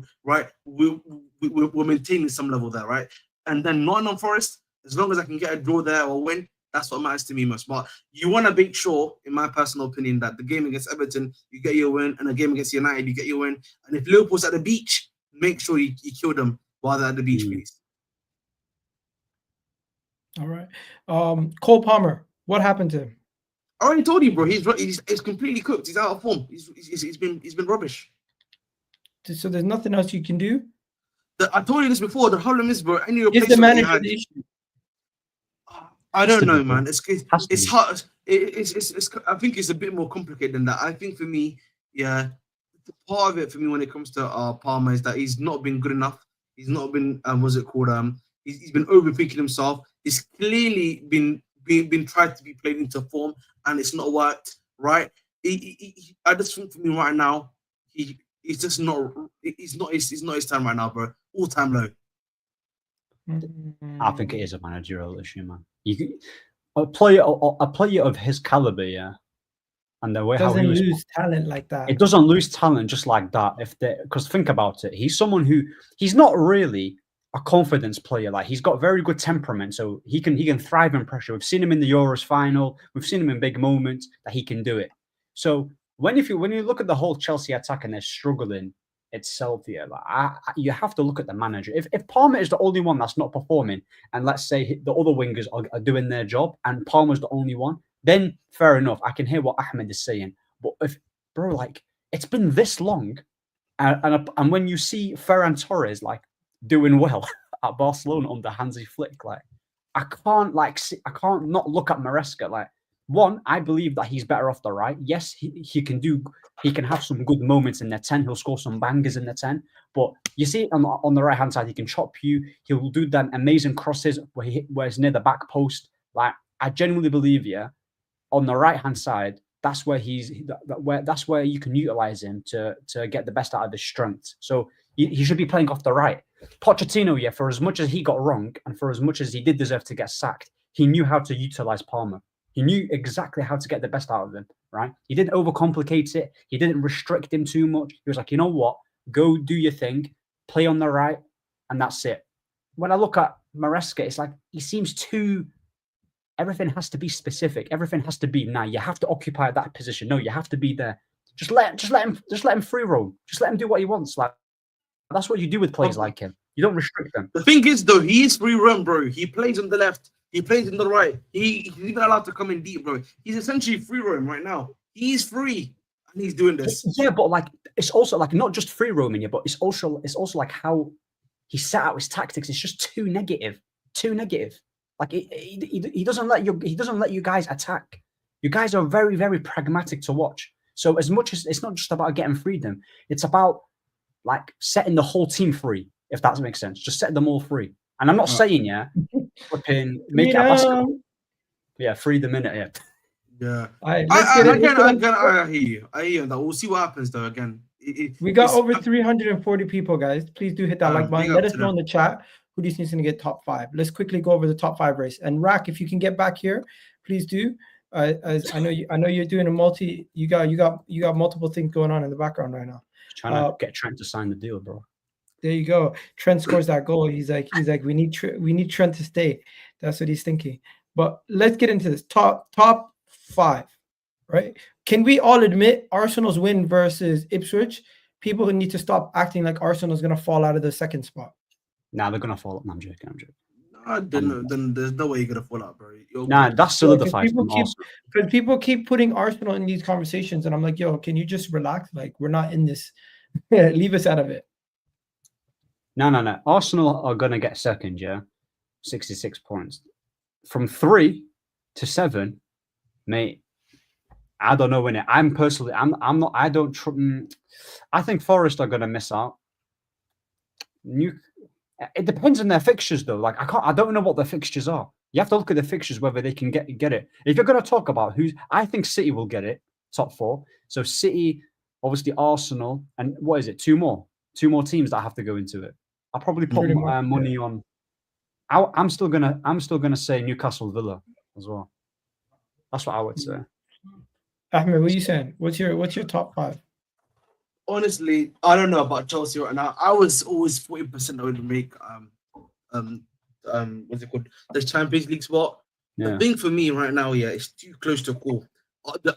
maintaining some level there, right? And then Nottingham Forest, as long as I can get a draw there or win, that's what matters to me most. But you want to make sure, in my personal opinion, that the game against Everton, you get your win, and the game against United, you get your win. And if Liverpool's at the beach, make sure you kill them while they're at the beach, please. All right. Cole Palmer, what happened to him? I already told you, bro. He's completely cooked. He's out of form. He's been rubbish. So there's nothing else you can do? I told you this before. The problem is, bro, any Is the manager the issue? I don't know, man. It's hard. It's I think it's a bit more complicated than that. I think for me, yeah, part of it for me when it comes to Palmer is that he's not been good enough. He's not been what's it called? He's been overthinking himself. He's clearly been tried to be played into form, and it's not worked. Right? I just think for me right now, he's just not. It's not his time right now, bro. All time low. I think it is a managerial issue, man. A player of his caliber, yeah, and the way doesn't how he lose talent like that. It doesn't lose talent just like that. Because think about it, he's someone he's not really a confidence player. Like, he's got very good temperament, so he can thrive in pressure. We've seen him in the Euros final. We've seen him in big moments that he can do it. So when you look at the whole Chelsea attack and they're struggling itself here, like, you have to look at the manager. If Palmer is the only one that's not performing, and let's say the other wingers are doing their job, and Palmer's the only one, then fair enough. I can hear what Ahmed is saying. But it's been this long, and when you see Ferran Torres like doing well at Barcelona under Hansi Flick, like, I can't not look at Maresca. Like, one, I believe that he's better off the right. Yes, he can have some good moments in the 10. He'll score some bangers in the 10. But you see on the right hand side, he can chop you. He'll do that amazing crosses where he's near the back post. Like, I genuinely believe, yeah, on the right hand side, that's where that's where you can utilize him to get the best out of his strengths. So he should be playing off the right. Pochettino, yeah, for as much as he got wrong and for as much as he did deserve to get sacked, he knew how to utilize Palmer. He knew exactly how to get the best out of him, right? He didn't overcomplicate it. He didn't restrict him too much. He was like, you know what? Go do your thing, play on the right, and that's it. When I look at Maresca, it's like he seems too everything has to be specific. Everything has to be, you have to occupy that position. No, you have to be there. Just let him free roam. Just let him do what he wants. Like, that's what you do with players like him. You don't restrict them. The thing is, though, he is free run, bro. He plays on the left. He plays on the right. He's even allowed to come in deep, bro. He's essentially free roam right now. He's free, and he's doing this. Yeah, but like, it's also like not just free roaming, yeah, but it's also like how he set out his tactics. It's just too negative. Like he doesn't let you guys attack. You guys are very, very pragmatic to watch. So as much as it's not just about getting freedom, it's about like setting the whole team free, if that makes sense. Just set them all free. And I'm not saying, flipping, make it a basketball. Yeah, free the minute, yeah. Yeah. All right, I hear you. I hear you. We'll see what happens, though, again. We got over 340 people, guys. Please do hit that like button. Let us know in the chat who do you think is going to get top 5. Let's quickly go over the top 5 race. And Rack, if you can get back here, please do. As I know you're doing a multi. You got multiple things going on in the background right now. Trying to get Trent to sign the deal, bro. There you go. Trent scores that goal. He's like we need Trent to stay. That's what he's thinking. But let's get into this top 5, right? Can we all admit Arsenal's win versus Ipswich? People need to stop acting like Arsenal's going to fall out of the second spot. Nah, they're going to fall. No, I'm joking. Then there's no way you're going to fall out, bro. That's solidified. Because people keep putting Arsenal in these conversations, and I'm like, yo, can you just relax? Like, we're not in this. Leave us out of it. No. Arsenal are going to get second, yeah? 66 points. From 3 to 7, mate, I don't know when it. I'm not. I don't. I think Forest are going to miss out. It depends on their fixtures, though. Like I don't know what their fixtures are. You have to look at the fixtures whether they can get it. If you're going to talk about I think City will get it top 4. So City, obviously Arsenal, and what is it? 2 more teams that have to go into it. I'll probably put money on. I'm still gonna say Newcastle Villa as well. That's what I would say. Ahmed, what are you saying? What's your top 5? Honestly, I don't know about Chelsea right now. I was always 40% I would make what's it called? The Champions League spot. Yeah. The thing for me right now, it's too close to a call.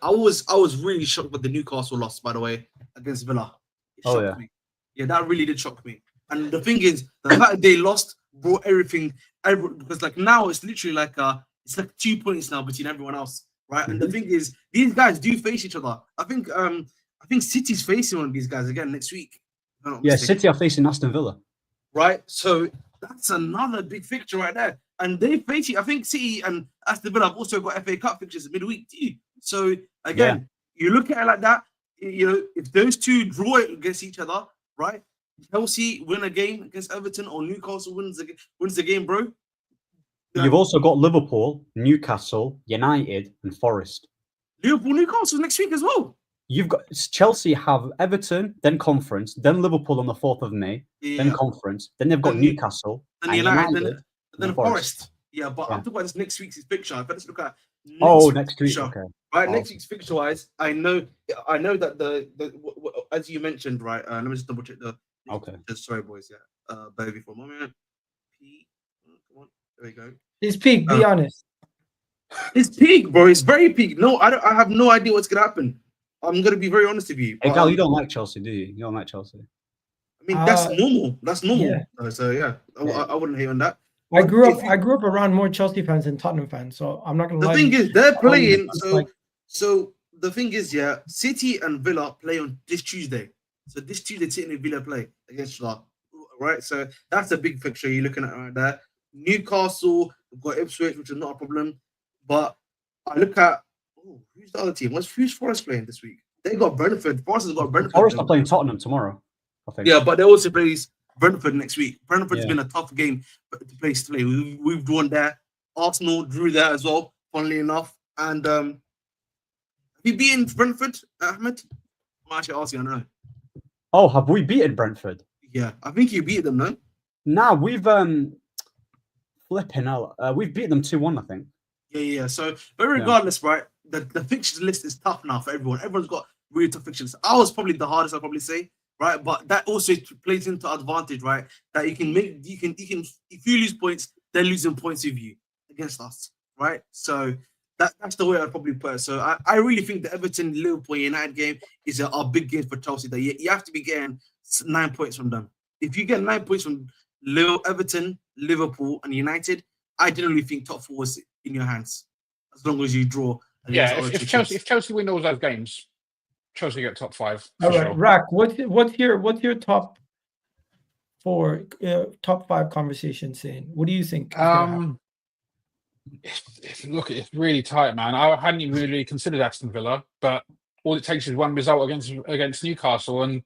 I was really shocked with the Newcastle loss, by the way, against Villa. It shocked me. Yeah, that really did shock me. And the thing is, the fact that they lost brought everything because like now it's literally like it's like 2 points now between everyone else, right? Mm-hmm. And the thing is, these guys do face each other. I think City's facing one of these guys again next week. City are facing Aston Villa, right? So that's another big fixture right there. And they face I think City and Aston Villa have also got FA Cup fixtures midweek too. So again, you look at it like that. You know, if those two draw it against each other, right? Chelsea win a game against Everton or Newcastle wins the game, bro. You've also got Liverpool, Newcastle, United, and Forest. Newcastle next week as well. You've got Chelsea have Everton, then conference, then Liverpool on the 4th of May, then conference, then they've got Newcastle, then United, then Forest. Yeah, but I'm talking about this next week's fixture. Let's look at next week. Okay. Right, next week's fixture wise, I know that the as you mentioned, right. Let me just double check the. Okay. Sorry, boys. Yeah. Bear with me for a moment. Come on. There we go. It's peak. Be honest. It's peak, bro. It's very peak. No, I have no idea what's gonna happen. I'm gonna be very honest with you. Hey, Gal, you don't like Chelsea, do you? You don't like Chelsea. I mean, that's normal. That's normal. Yeah. So yeah, I wouldn't hate on that. I grew up around more Chelsea fans than Tottenham fans, so I'm not gonna lie. The thing is, they're playing. So the thing is, City and Villa play on this Tuesday. So this Tuesday, City and Villa play against Villa, right? So that's a big fixture you're looking at right there. Newcastle, we've got Ipswich, which is not a problem. But I look at who's the other team? Who's Forest playing this week? They got Brentford. Forest has got Brentford. Forest are playing Tottenham tomorrow, I think. Yeah, but they also play Brentford next week. Brentford's been a tough game to play. We've drawn there. Arsenal drew there as well, funnily enough. And have you beaten Brentford, Ahmed? I'm actually asking, I don't know. Oh, have we beaten Brentford? Yeah, I think you beat them, no? Nah, we've flipping hell. We've beat them 2-1, I think. Yeah. So, but regardless, right? The fixtures list is tough now for everyone. Everyone's got really tough fixtures. Ours probably the hardest, I'll probably say, right? But that also plays into advantage, right? That you can if you lose points, they're losing points with you against us. right? So that's the way I'd probably put it. So I really think the Everton, Liverpool, United game is a big game for Chelsea. That you have to be getting 9 points from them. If you get 9 points from Everton, Liverpool, and United, I generally think top 4 is in your hands. As long as you draw. Yeah, if Chelsea win all those games, Chelsea get top 5. All right, sure. Rack, what's your top 4, top 5 conversation saying? What do you think? Look, it's really tight, man. I hadn't even really considered Aston Villa, but all it takes is one result against Newcastle, and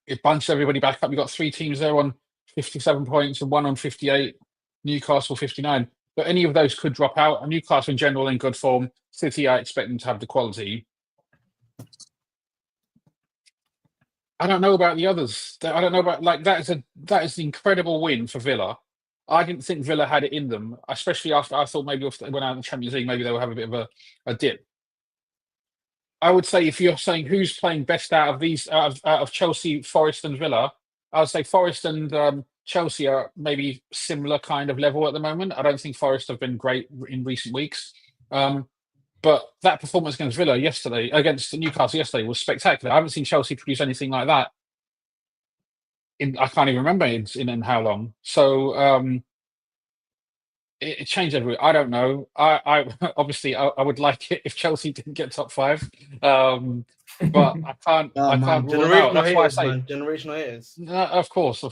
it bunches everybody back up. You've got 3 teams there on 57 points and 1 on 58. Newcastle 59. But any of those could drop out. And Newcastle in general in good form. City, I expect them to have the quality. I don't know about the others. I don't know about that is an incredible win for Villa. I didn't think Villa had it in them, especially after I thought maybe if they went out in the Champions League, maybe they would have a bit of a dip. I would say if you're saying who's playing best out of Chelsea, Forest, and Villa, I would say Forest and Chelsea are maybe similar kind of level at the moment. I don't think Forest have been great in recent weeks. But that performance against Newcastle yesterday was spectacular. I haven't seen Chelsea produce anything like that I can't even remember in how long. So it changed everything. I don't know. I obviously I would like it if Chelsea didn't get top 5. But I can't. I can't rule it out. That's why I say generational haters. No, of course.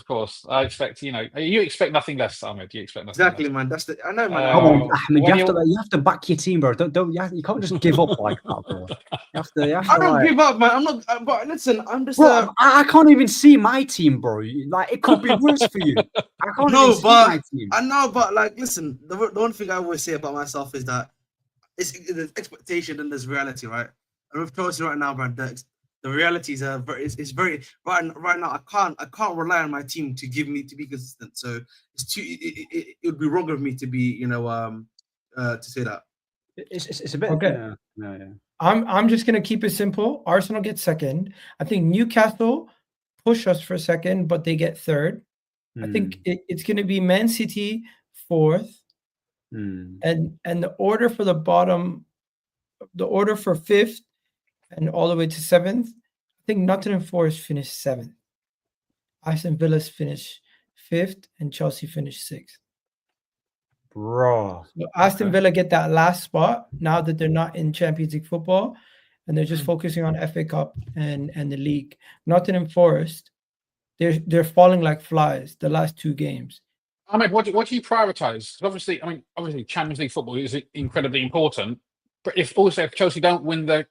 I expect you expect nothing less, Ahmed. You expect nothing Exactly, less. man. That's I know, man. Come on, Ahmed, you have to back your team, bro. You can't just give up like that, bro. You have to I don't give up, man. I'm not. But listen, I'm just. Bro, I can't even see my team, bro. Like it could be worse for you. I can't even see my team. I know, but like, listen. The one thing I always say about myself is that there's expectation and there's reality, right? And with Chelsea right now, bro, the reality is very right now. I can't rely on my team to be consistent. So it would be wrong of me to be to say that. It's a bit okay. Yeah. I'm just gonna keep it simple. Arsenal gets second. I think Newcastle push us for second, but they get third. I think it's gonna be Man City 4th, and the order for the bottom, the order for 5th. And all the way to 7th, I think Nottingham Forest finished 7th. Aston Villa finished 5th, and Chelsea finished 6th. Bro, so Aston Villa get that last spot now that they're not in Champions League football, and they're just focusing on FA Cup and the league. Nottingham Forest, they're falling like flies the last 2 games. Ahmed, what do you prioritize? Obviously, Champions League football is incredibly important, but if Chelsea don't win the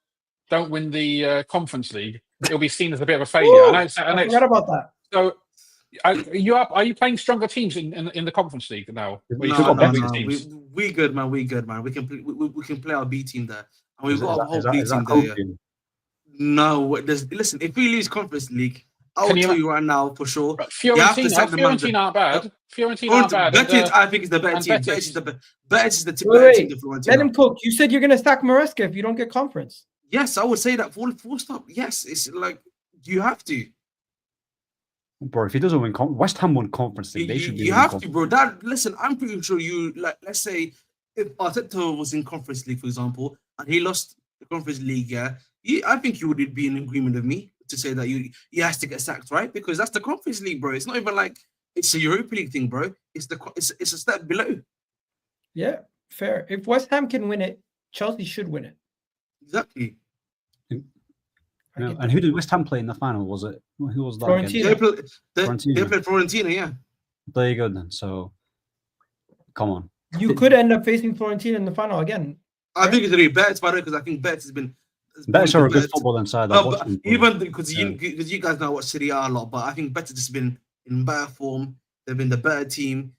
Conference League, it'll be seen as a bit of a failure. I forgot about that. So, are you playing stronger teams in the Conference League now? No. We good, man. We good, man. We can play our B team there, and we've got a whole B team there. Yeah. No, listen. If we lose Conference League, I'll tell you right now for sure. Fiorentina aren't bad. Betis, I think is the better team. Betis is the better team. Let him cook. You said you're gonna stack Maresca if you don't get Conference. Yes, I would say that full stop. Yes, it's like you have to. Bro, if he doesn't win, West Ham won Conference League. They should be. You have to, bro. Listen, I'm pretty sure you let's say if Arteta was in Conference League, for example, and he lost the Conference League, I think you would be in agreement with me to say that he has to get sacked, right? Because that's the Conference League, bro. It's not even like it's a Europa League thing, bro. It's a step below. Yeah, fair. If West Ham can win it, Chelsea should win it. Exactly. Yeah. And who did West Ham play in the final? Was it who was that? Fiorentina. They played Fiorentina, yeah. There you go then. So, come on. You could end up facing Fiorentina in the final again. I think it's really Betis, by the way, because I think Betis has been. Betis are a good football inside. Even because you guys now watch Serie A a lot, but I think Betis has been in better form. They've been the better team.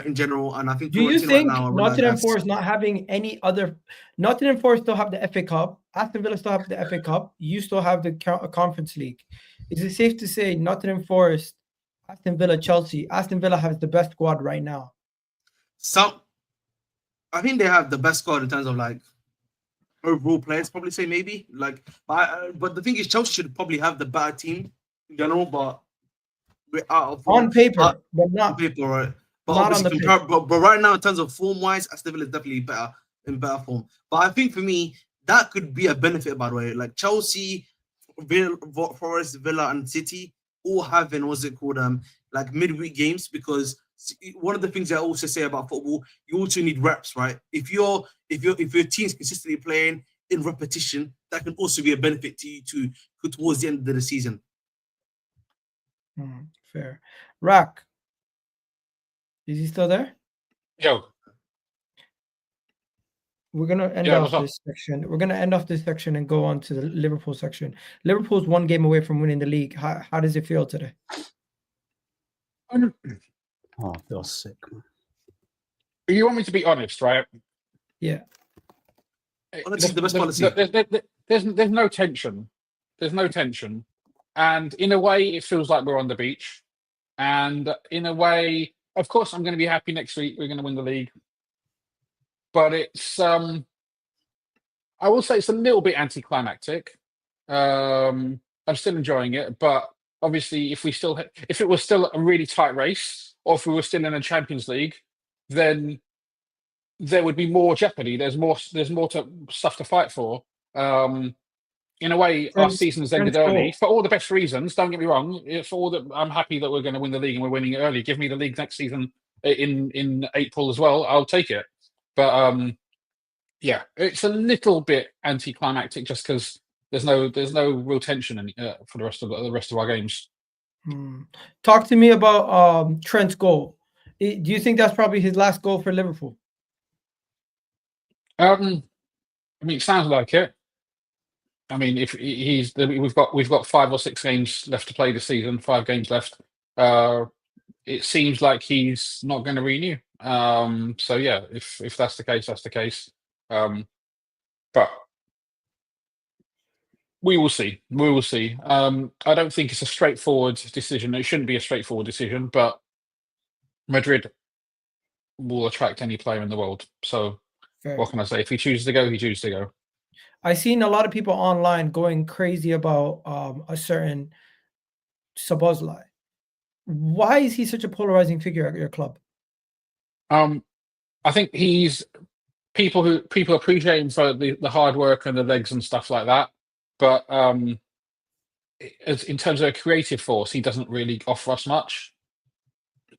In general, and I think. Do you think Nottingham Forest not having any other? Nottingham Forest still have the FA Cup. Aston Villa still have the FA Cup. You still have the Conference League. Is it safe to say Nottingham Forest, Aston Villa, Chelsea? Aston Villa has the best squad right now. I think they have the best squad in terms of like overall players. Probably say maybe like, but the thing is, Chelsea should probably have the better team in general. But we're out of on paper, but not on paper, right? But Not on obviously, the pitch. but right now, in terms of form wise, Aston Villa is definitely better in better form. But I think for me, that could be a benefit, by the way. Like Chelsea, Forest, Villa, and City all having what's it called, like midweek games, because one of the things I also say about football, you also need reps, right? If your team's consistently playing in repetition, that can also be a benefit to you towards the end of the season. Fair. Rack, is he still there? Yo, We're gonna end Yeah, off what's up? this section. We're gonna end off this section and go on to the Liverpool section. Liverpool's one game away from winning the league. How does it feel today? Oh, I feel sick, man. you want me to be honest, right? Yeah. Honestly, the best policy. There's no tension. There's no tension, and in a way, it feels like we're on the beach. And in a way, of course, I'm going to be happy next week. We're going to win the league, but it's I will say it's a little bit anticlimactic. I'm still enjoying it, but obviously, if it was still a really tight race, or if we were still in a Champions League, then there would be more jeopardy. There's more stuff to fight for. In a way, our season's ended early for all the best reasons. Don't get me wrong. For all that, I'm happy that we're going to win the league and we're winning it early. Give me the league next season in April as well. I'll take it. But yeah, it's a little bit anticlimactic just because there's no real tension for the rest of our games. Talk to me about Trent's goal. Do you think that's probably his last goal for Liverpool? I mean, it sounds like it. I mean, if we've got 5 or 6 games left to play this season, 5 games left. It seems like he's not going to renew. So yeah, if that's the case, that's the case. But we will see. We will see. I don't think it's a straightforward decision. It shouldn't be a straightforward decision, but Madrid will attract any player in the world. So Fair. What can I say? If he chooses to go, he chooses to go. I've seen a lot of people online going crazy about a certain Szoboszlai. Why is he such a polarizing figure at your club? I think people appreciate him for the hard work and the legs and stuff like that. But in terms of a creative force, he doesn't really offer us much.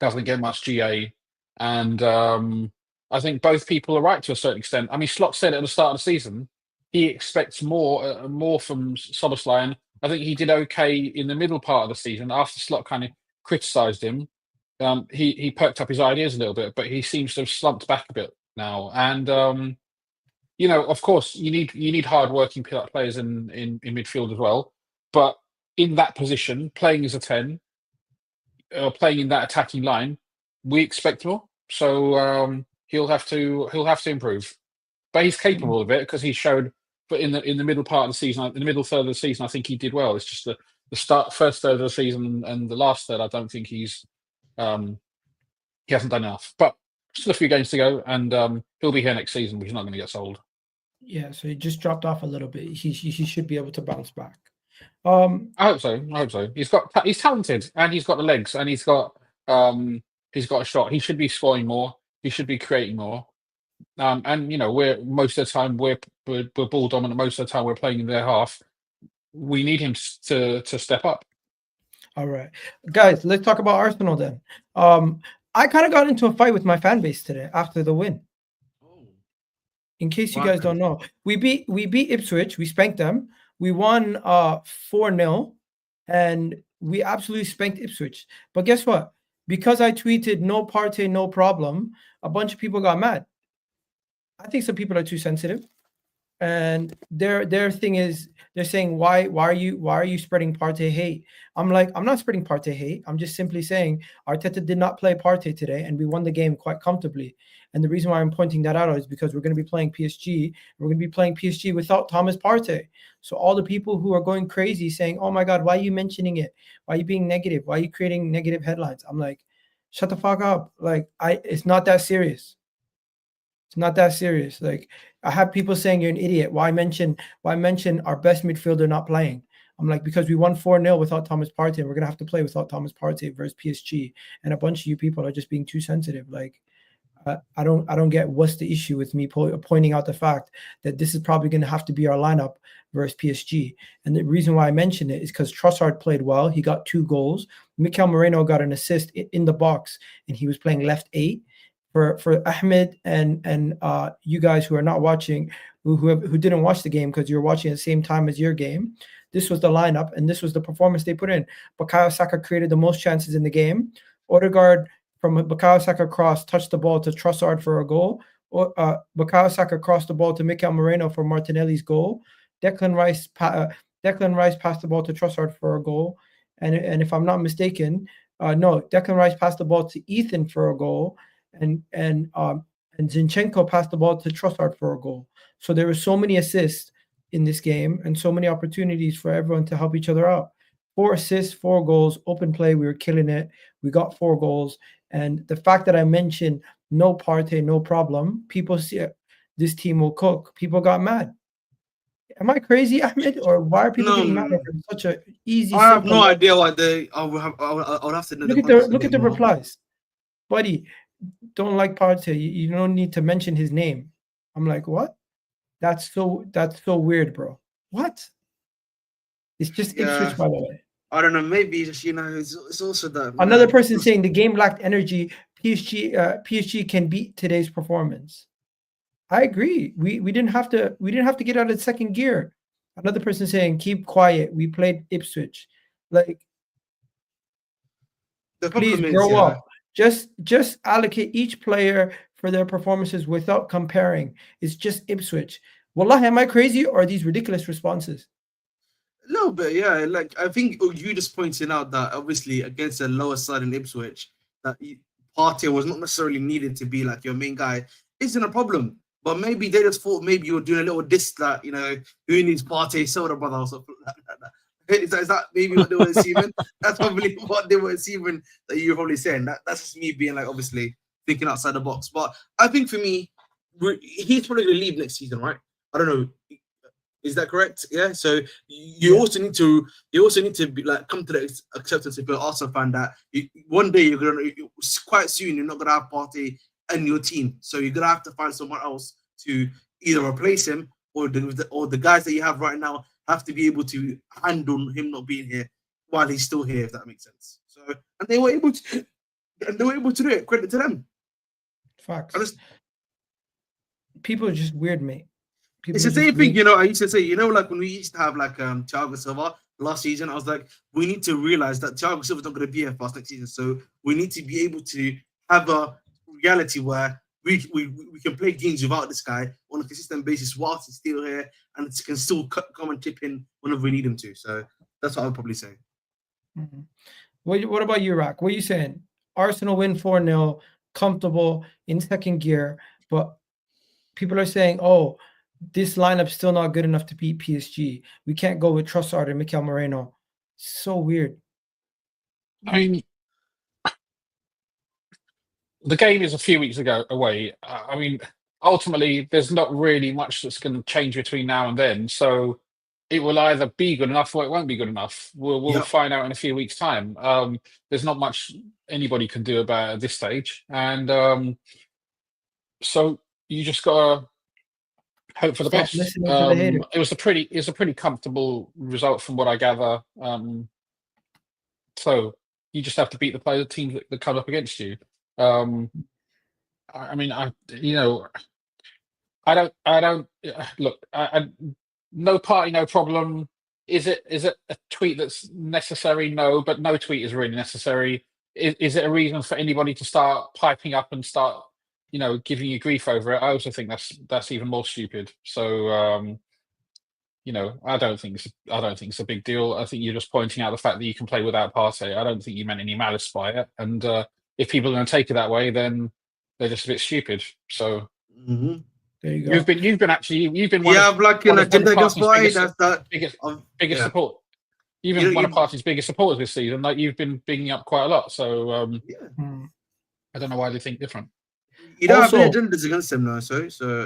Doesn't get much GA, and I think both people are right to a certain extent. I mean, Slot said at the start of the season he expects more from Szoboszlai, and I think he did okay in the middle part of the season. After Slot kind of criticised him, he perked up his ideas a little bit, but he seems to have slumped back a bit now. And of course, you need hard-working players in midfield as well. But in that position, playing as a 10, playing in that attacking line, we expect more. So he'll have to improve. But he's capable of it because he showed. But in the middle part of the season, in the middle third of the season, I think he did well. It's just the first third of the season and the last third, I don't think he hasn't done enough. But still a few games to go, and he'll be here next season, but he's not going to get sold. Yeah, so he just dropped off a little bit. He should be able to bounce back. I hope so. He's talented, and he's got the legs, and he's got a shot. He should be scoring more. He should be creating more. And we're most of the time we're ball dominant. Most of the time we're playing in their half. We need him to step up. All right, guys, let's talk about Arsenal then. I kind of got into a fight with my fan base today after the win. In case you guys don't know, we beat Ipswich. We spanked them. We won 4-0, and we absolutely spanked Ipswich. But guess what? Because I tweeted "No Partey, no problem," a bunch of people got mad. I think some people are too sensitive, and their thing is they're saying why are you spreading Partey hate? I'm like, I'm not spreading Partey hate. I'm just simply saying Arteta did not play Partey today, and we won the game quite comfortably. And the reason why I'm pointing that out is because we're going to be playing PSG. We're going to be playing PSG without Thomas Partey. So all the people who are going crazy saying, "Oh my God, why are you mentioning it? Why are you being negative? Why are you creating negative headlines?" I'm like, shut the fuck up. Like, it's not that serious. It's not that serious. Like, I have people saying you're an idiot. Why mention our best midfielder not playing? I'm like, because we won 4-0 without Thomas Partey, and we're gonna have to play without Thomas Partey versus PSG, and a bunch of you people are just being too sensitive. Like, I don't get what's the issue with me pointing out the fact that this is probably going to have to be our lineup versus PSG. And the reason why I mention it is because Trossard played well. He got 2 goals. Mikel Moreno got an assist in the box, and he was playing left 8. For Ahmed and you guys who are not watching, who didn't watch the game because you're watching at the same time as your game, this was the lineup and this was the performance they put in. Bukayo Saka created the most chances in the game. Odegaard from a Bukayo Saka cross touched the ball to Trossard for a goal. Bukayo Saka crossed the ball to Mikel Moreno for Martinelli's goal. Declan Rice passed the ball to Trossard for a goal. And if I'm not mistaken, Declan Rice passed the ball to Ethan for a goal. And Zinchenko passed the ball to Trossard for a goal. So there were so many assists in this game and so many opportunities for everyone to help each other out. 4 assists, 4 goals, open play. We were killing it. We got 4 goals. And the fact that I mentioned no Partey, no problem, people see it. This team will cook. People got mad. Am I crazy, Ahmed? Or why are people getting mad over such an easy? I have no idea why they. I would have to know. Look at the replies, buddy. Don't like Partey. You don't need to mention his name. I'm like, what? That's so weird, bro. What? It's just Ipswich, by the way. I don't know. Maybe just it's also that another person saying the game lacked energy. PSG can beat today's performance. I agree. We didn't have to get out of second gear. Another person saying keep quiet. We played Ipswich. Like, please grow up. Just allocate each player for their performances without comparing. It's just Ipswich. Wallahi, am I crazy or are these ridiculous responses? No, but yeah, like I think you just pointing out that obviously against a lower side in Ipswich, that Partey was not necessarily needed to be like your main guy isn't a problem. But maybe they just thought maybe you were doing a little diss that, who needs Partey, soda brother or something like that. Is that maybe what they were assuming? That's probably what they were assuming that you were probably saying. That's just me being like obviously thinking outside the box. But I think for me, he's probably going to leave next season, right? I don't know. Is that correct? Yeah. So you also need to be like come to the acceptance if you're an Arsenal fan that one day quite soon you're not gonna have Partey in your team. So you're gonna have to find someone else to either replace him or the guys that you have right now have to be able to handle him not being here while he's still here, if that makes sense. So and they were able to do it. Credit to them. Facts. People are just weird, mate. It's the same thing, I used to say, like when we used to have like Thiago Silva last season, I was like, we need to realize that Thiago Silva's not going to be here for us next season. So we need to be able to have a reality where we can play games without this guy on a consistent basis whilst he's still here and can still come and tip in whenever we need him to. So that's what I would probably say. Mm-hmm. What about you, Rock? What are you saying? Arsenal win 4-0, comfortable in second gear, but people are saying, oh, this lineup's still not good enough to beat PSG. We can't go with Trossard and Mikel Moreno. So weird. I mean, the game is a few weeks away. I mean, ultimately, there's not really much that's going to change between now and then. So it will either be good enough or it won't be good enough. We'll find out in a few weeks' time. There's not much anybody can do about it at this stage. And so you just got to hope for the best. It was a pretty comfortable result from what I gather. So you just have to beat the teams that come up against you. I mean, I don't look. No party, no problem. Is it a tweet that's necessary? No, but no tweet is really necessary. Is it a reason for anybody to start piping up and start giving you grief over it? I also think that's even more stupid. So I don't think it's a big deal. I think you're just pointing out the fact that you can play without Partey. I don't think you meant any malice by it. And if people are going to take it that way, then they're just a bit stupid. So there you go. You've been one of biggest support. You've been one of Partey's biggest supporters this season. Like you've been bigging up quite a lot. So I don't know why they think different. You don't have any agendas against him now, so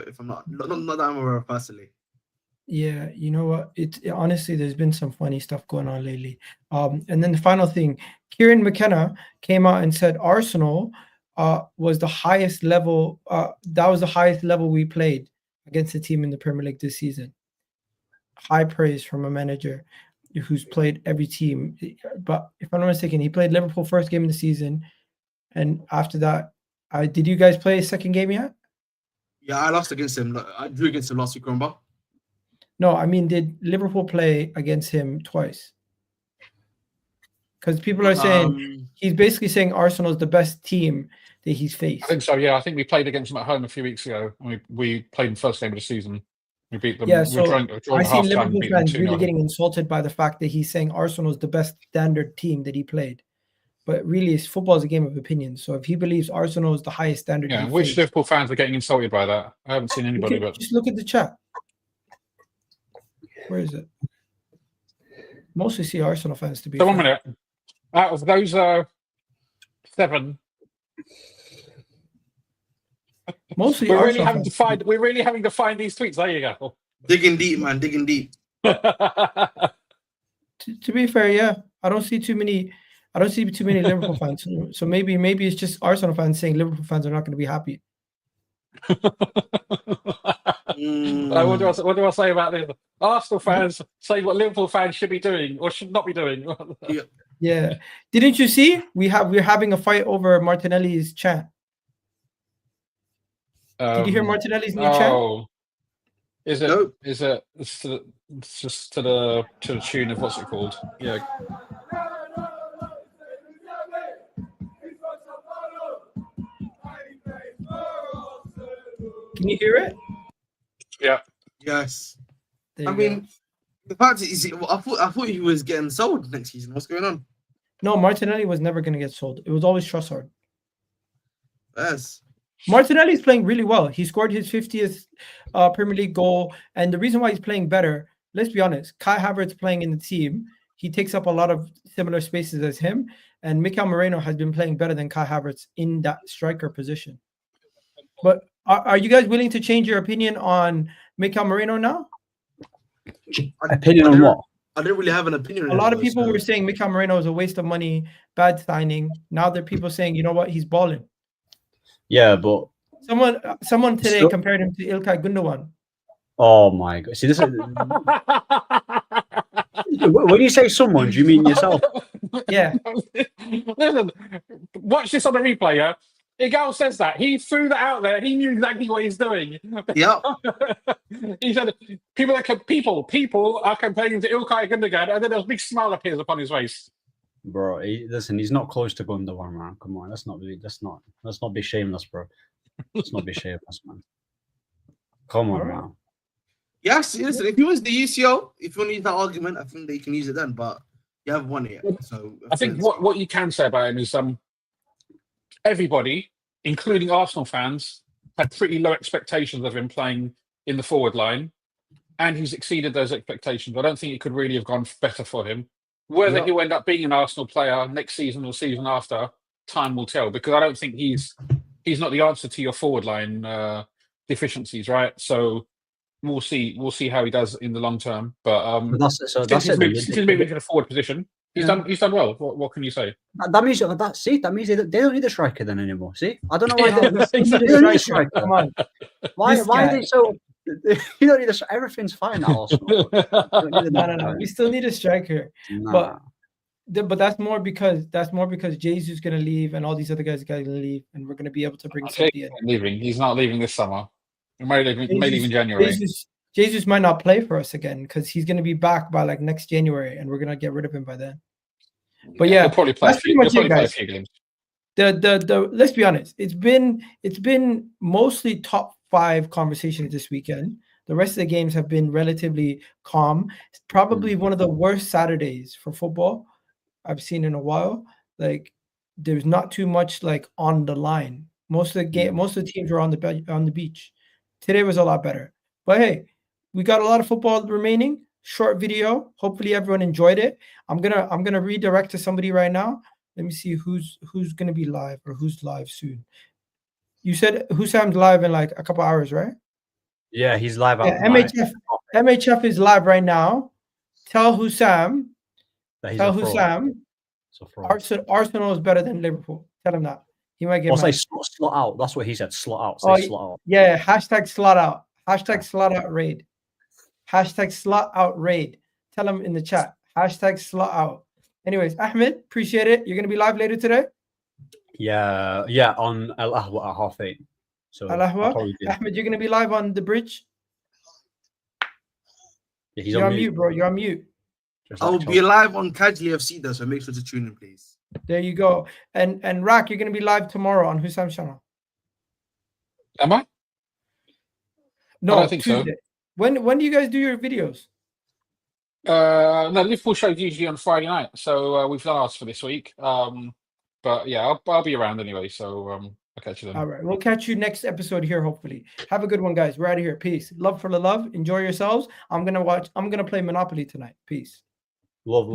if I'm not that I'm aware of personally. Yeah, you know what? Honestly, there's been some funny stuff going on lately. And then the final thing, Kieran McKenna came out and said Arsenal was the highest level. That was the highest level we played against a team in the Premier League this season. High praise from a manager who's played every team. But if I'm not mistaken, he played Liverpool first game of the season, and after that, did you guys play a second game yet? Yeah, I lost against him. I drew against him last week, remember? No, I mean, did Liverpool play against him twice? Because people are saying he's basically saying Arsenal is the best team that he's faced. I think so. Yeah, I think we played against them at home a few weeks ago. And we played in the first game of the season. We beat them. Yeah, so I see Liverpool fans really 2-0. getting insulted by the fact that he's saying Arsenal is the best standard team that he played. But really, football is a game of opinion. So if he believes Arsenal is the highest standard, Yeah, which Liverpool fans are getting insulted by that? I haven't seen anybody. But just look at the chat. Where is it? Mostly see Arsenal fans to be. So 1 minute. Out of those 7, mostly we're really having to find. We're really having to find these tweets. There you go. Digging deep, man. Digging deep. To be fair, yeah, I don't see too many Liverpool fans. So maybe it's just Arsenal fans saying Liverpool fans are not going to be happy. What do I say about this? Arsenal fans say what Liverpool fans should be doing or should not be doing. Yeah. Didn't you see? We're having a fight over Martinelli's chant. Did you hear Martinelli's new chant? Is it? Nope. Is it? It's just to the tune of what's it called? Yeah. Can you hear it? Yeah. Yes. There I you mean, go. the fact is, I thought he was getting sold next season. What's going on? No, Martinelli was never going to get sold. It was always Trossard. Yes. Martinelli's playing really well. He scored his 50th Premier League goal. And the reason why he's playing better, let's be honest, Kai Havertz playing in the team, he takes up a lot of similar spaces as him. And Mikel Moreno has been playing better than Kai Havertz in that striker position. But are you guys willing to change your opinion on Mikel Moreno now? Opinion on what? I didn't really have an opinion. A lot of people were saying Mikel Moreno is a waste of money, bad signing. Now there are people saying, you know what, he's balling. Yeah, but someone today compared him to Ilkay Gundogan. Oh my god! See, this is when you say someone, do you mean yourself? Yeah. Listen, watch this on the replay. Yeah, Igal says that he threw that out there. He knew exactly what he's doing. Yeah. He said people are comparing to Ilkay Gundogan, and then a big smile appears upon his face. Bro, listen, he's not close to Gundogan, man. Come on, let's not be shameless, bro. Let's not be shameless, man. Come on, man. Yes, listen, if you was the UCL, if you want to use that argument, I think they can use it then, but you haven't won it yet. So I think what you can say about him is everybody, including Arsenal fans, had pretty low expectations of him playing in the forward line, and he's exceeded those expectations. I don't think it could really have gone better for him. Whether he'll end up being an Arsenal player next season or season after, time will tell, because I don't think he's not the answer to your forward line deficiencies, right? So we'll see how he does in the long term. But since he's moving into the forward position, he's done well. What can you say? That means they don't need a striker then anymore. See, I don't know why they don't need a striker. Come on, why are they so? You don't need everything's fine at Arsenal. No. We still need a striker, but that's more because Jesus is going to leave and all these other guys are going to leave, and we're going to be able to bring somebody in. Leaving. He's not leaving this summer. He may leave in January. Jesus might not play for us again because he's going to be back by like next January, and we're going to get rid of him by then. But yeah, he'll probably play a few games. Let's be honest. It's been mostly top 5 conversations this weekend. The rest of the games have been relatively calm. It's probably one of the worst Saturdays for football I've seen in a while. Like, there's not too much like on the line. Most of the teams were on the beach. Today was a lot better. But hey, we got a lot of football remaining. Short video. Hopefully everyone enjoyed it. I'm gonna redirect to somebody right now. Let me see who's gonna be live or who's live soon. You said Husam's live in like a couple hours, right? Yeah, he's live. Yeah, MHF is live right now. Tell Hussam. That he's Tell a fraud. Hussam. It's a fraud. Arsenal is better than Liverpool. Tell him that. He might get Or mad. say slot out. That's what he said. Slot out. Oh, Say slot out. yeah. Hashtag slot out. Hashtag slot out raid. Hashtag slot out raid. Tell him in the chat. Hashtag slot out. Anyways, Ahmed, appreciate it. You're gonna be live later today. Yeah, on Al Ahwa at 8:30. So Al I'll Ahwa. probably do- Ahmed, you're gonna be live on the bridge. Yeah, he's You're on on mute, bro. You're on mute. Just I'll like be live on Casually FC though, so make sure to tune in, please. There you go. And Rak, you're gonna be live tomorrow on Hussam channel. Am I? No, don't think so. Tuesday. When do you guys do your videos? No, Liverpool show's usually on Friday night, so we've done ours for this week. But yeah, I'll be around anyway, so I'll catch you then. All right, we'll catch you next episode here. Hopefully, have a good one, guys. We're out of here. Peace. Love for the love. Enjoy yourselves. I'm gonna play Monopoly tonight. Peace. love.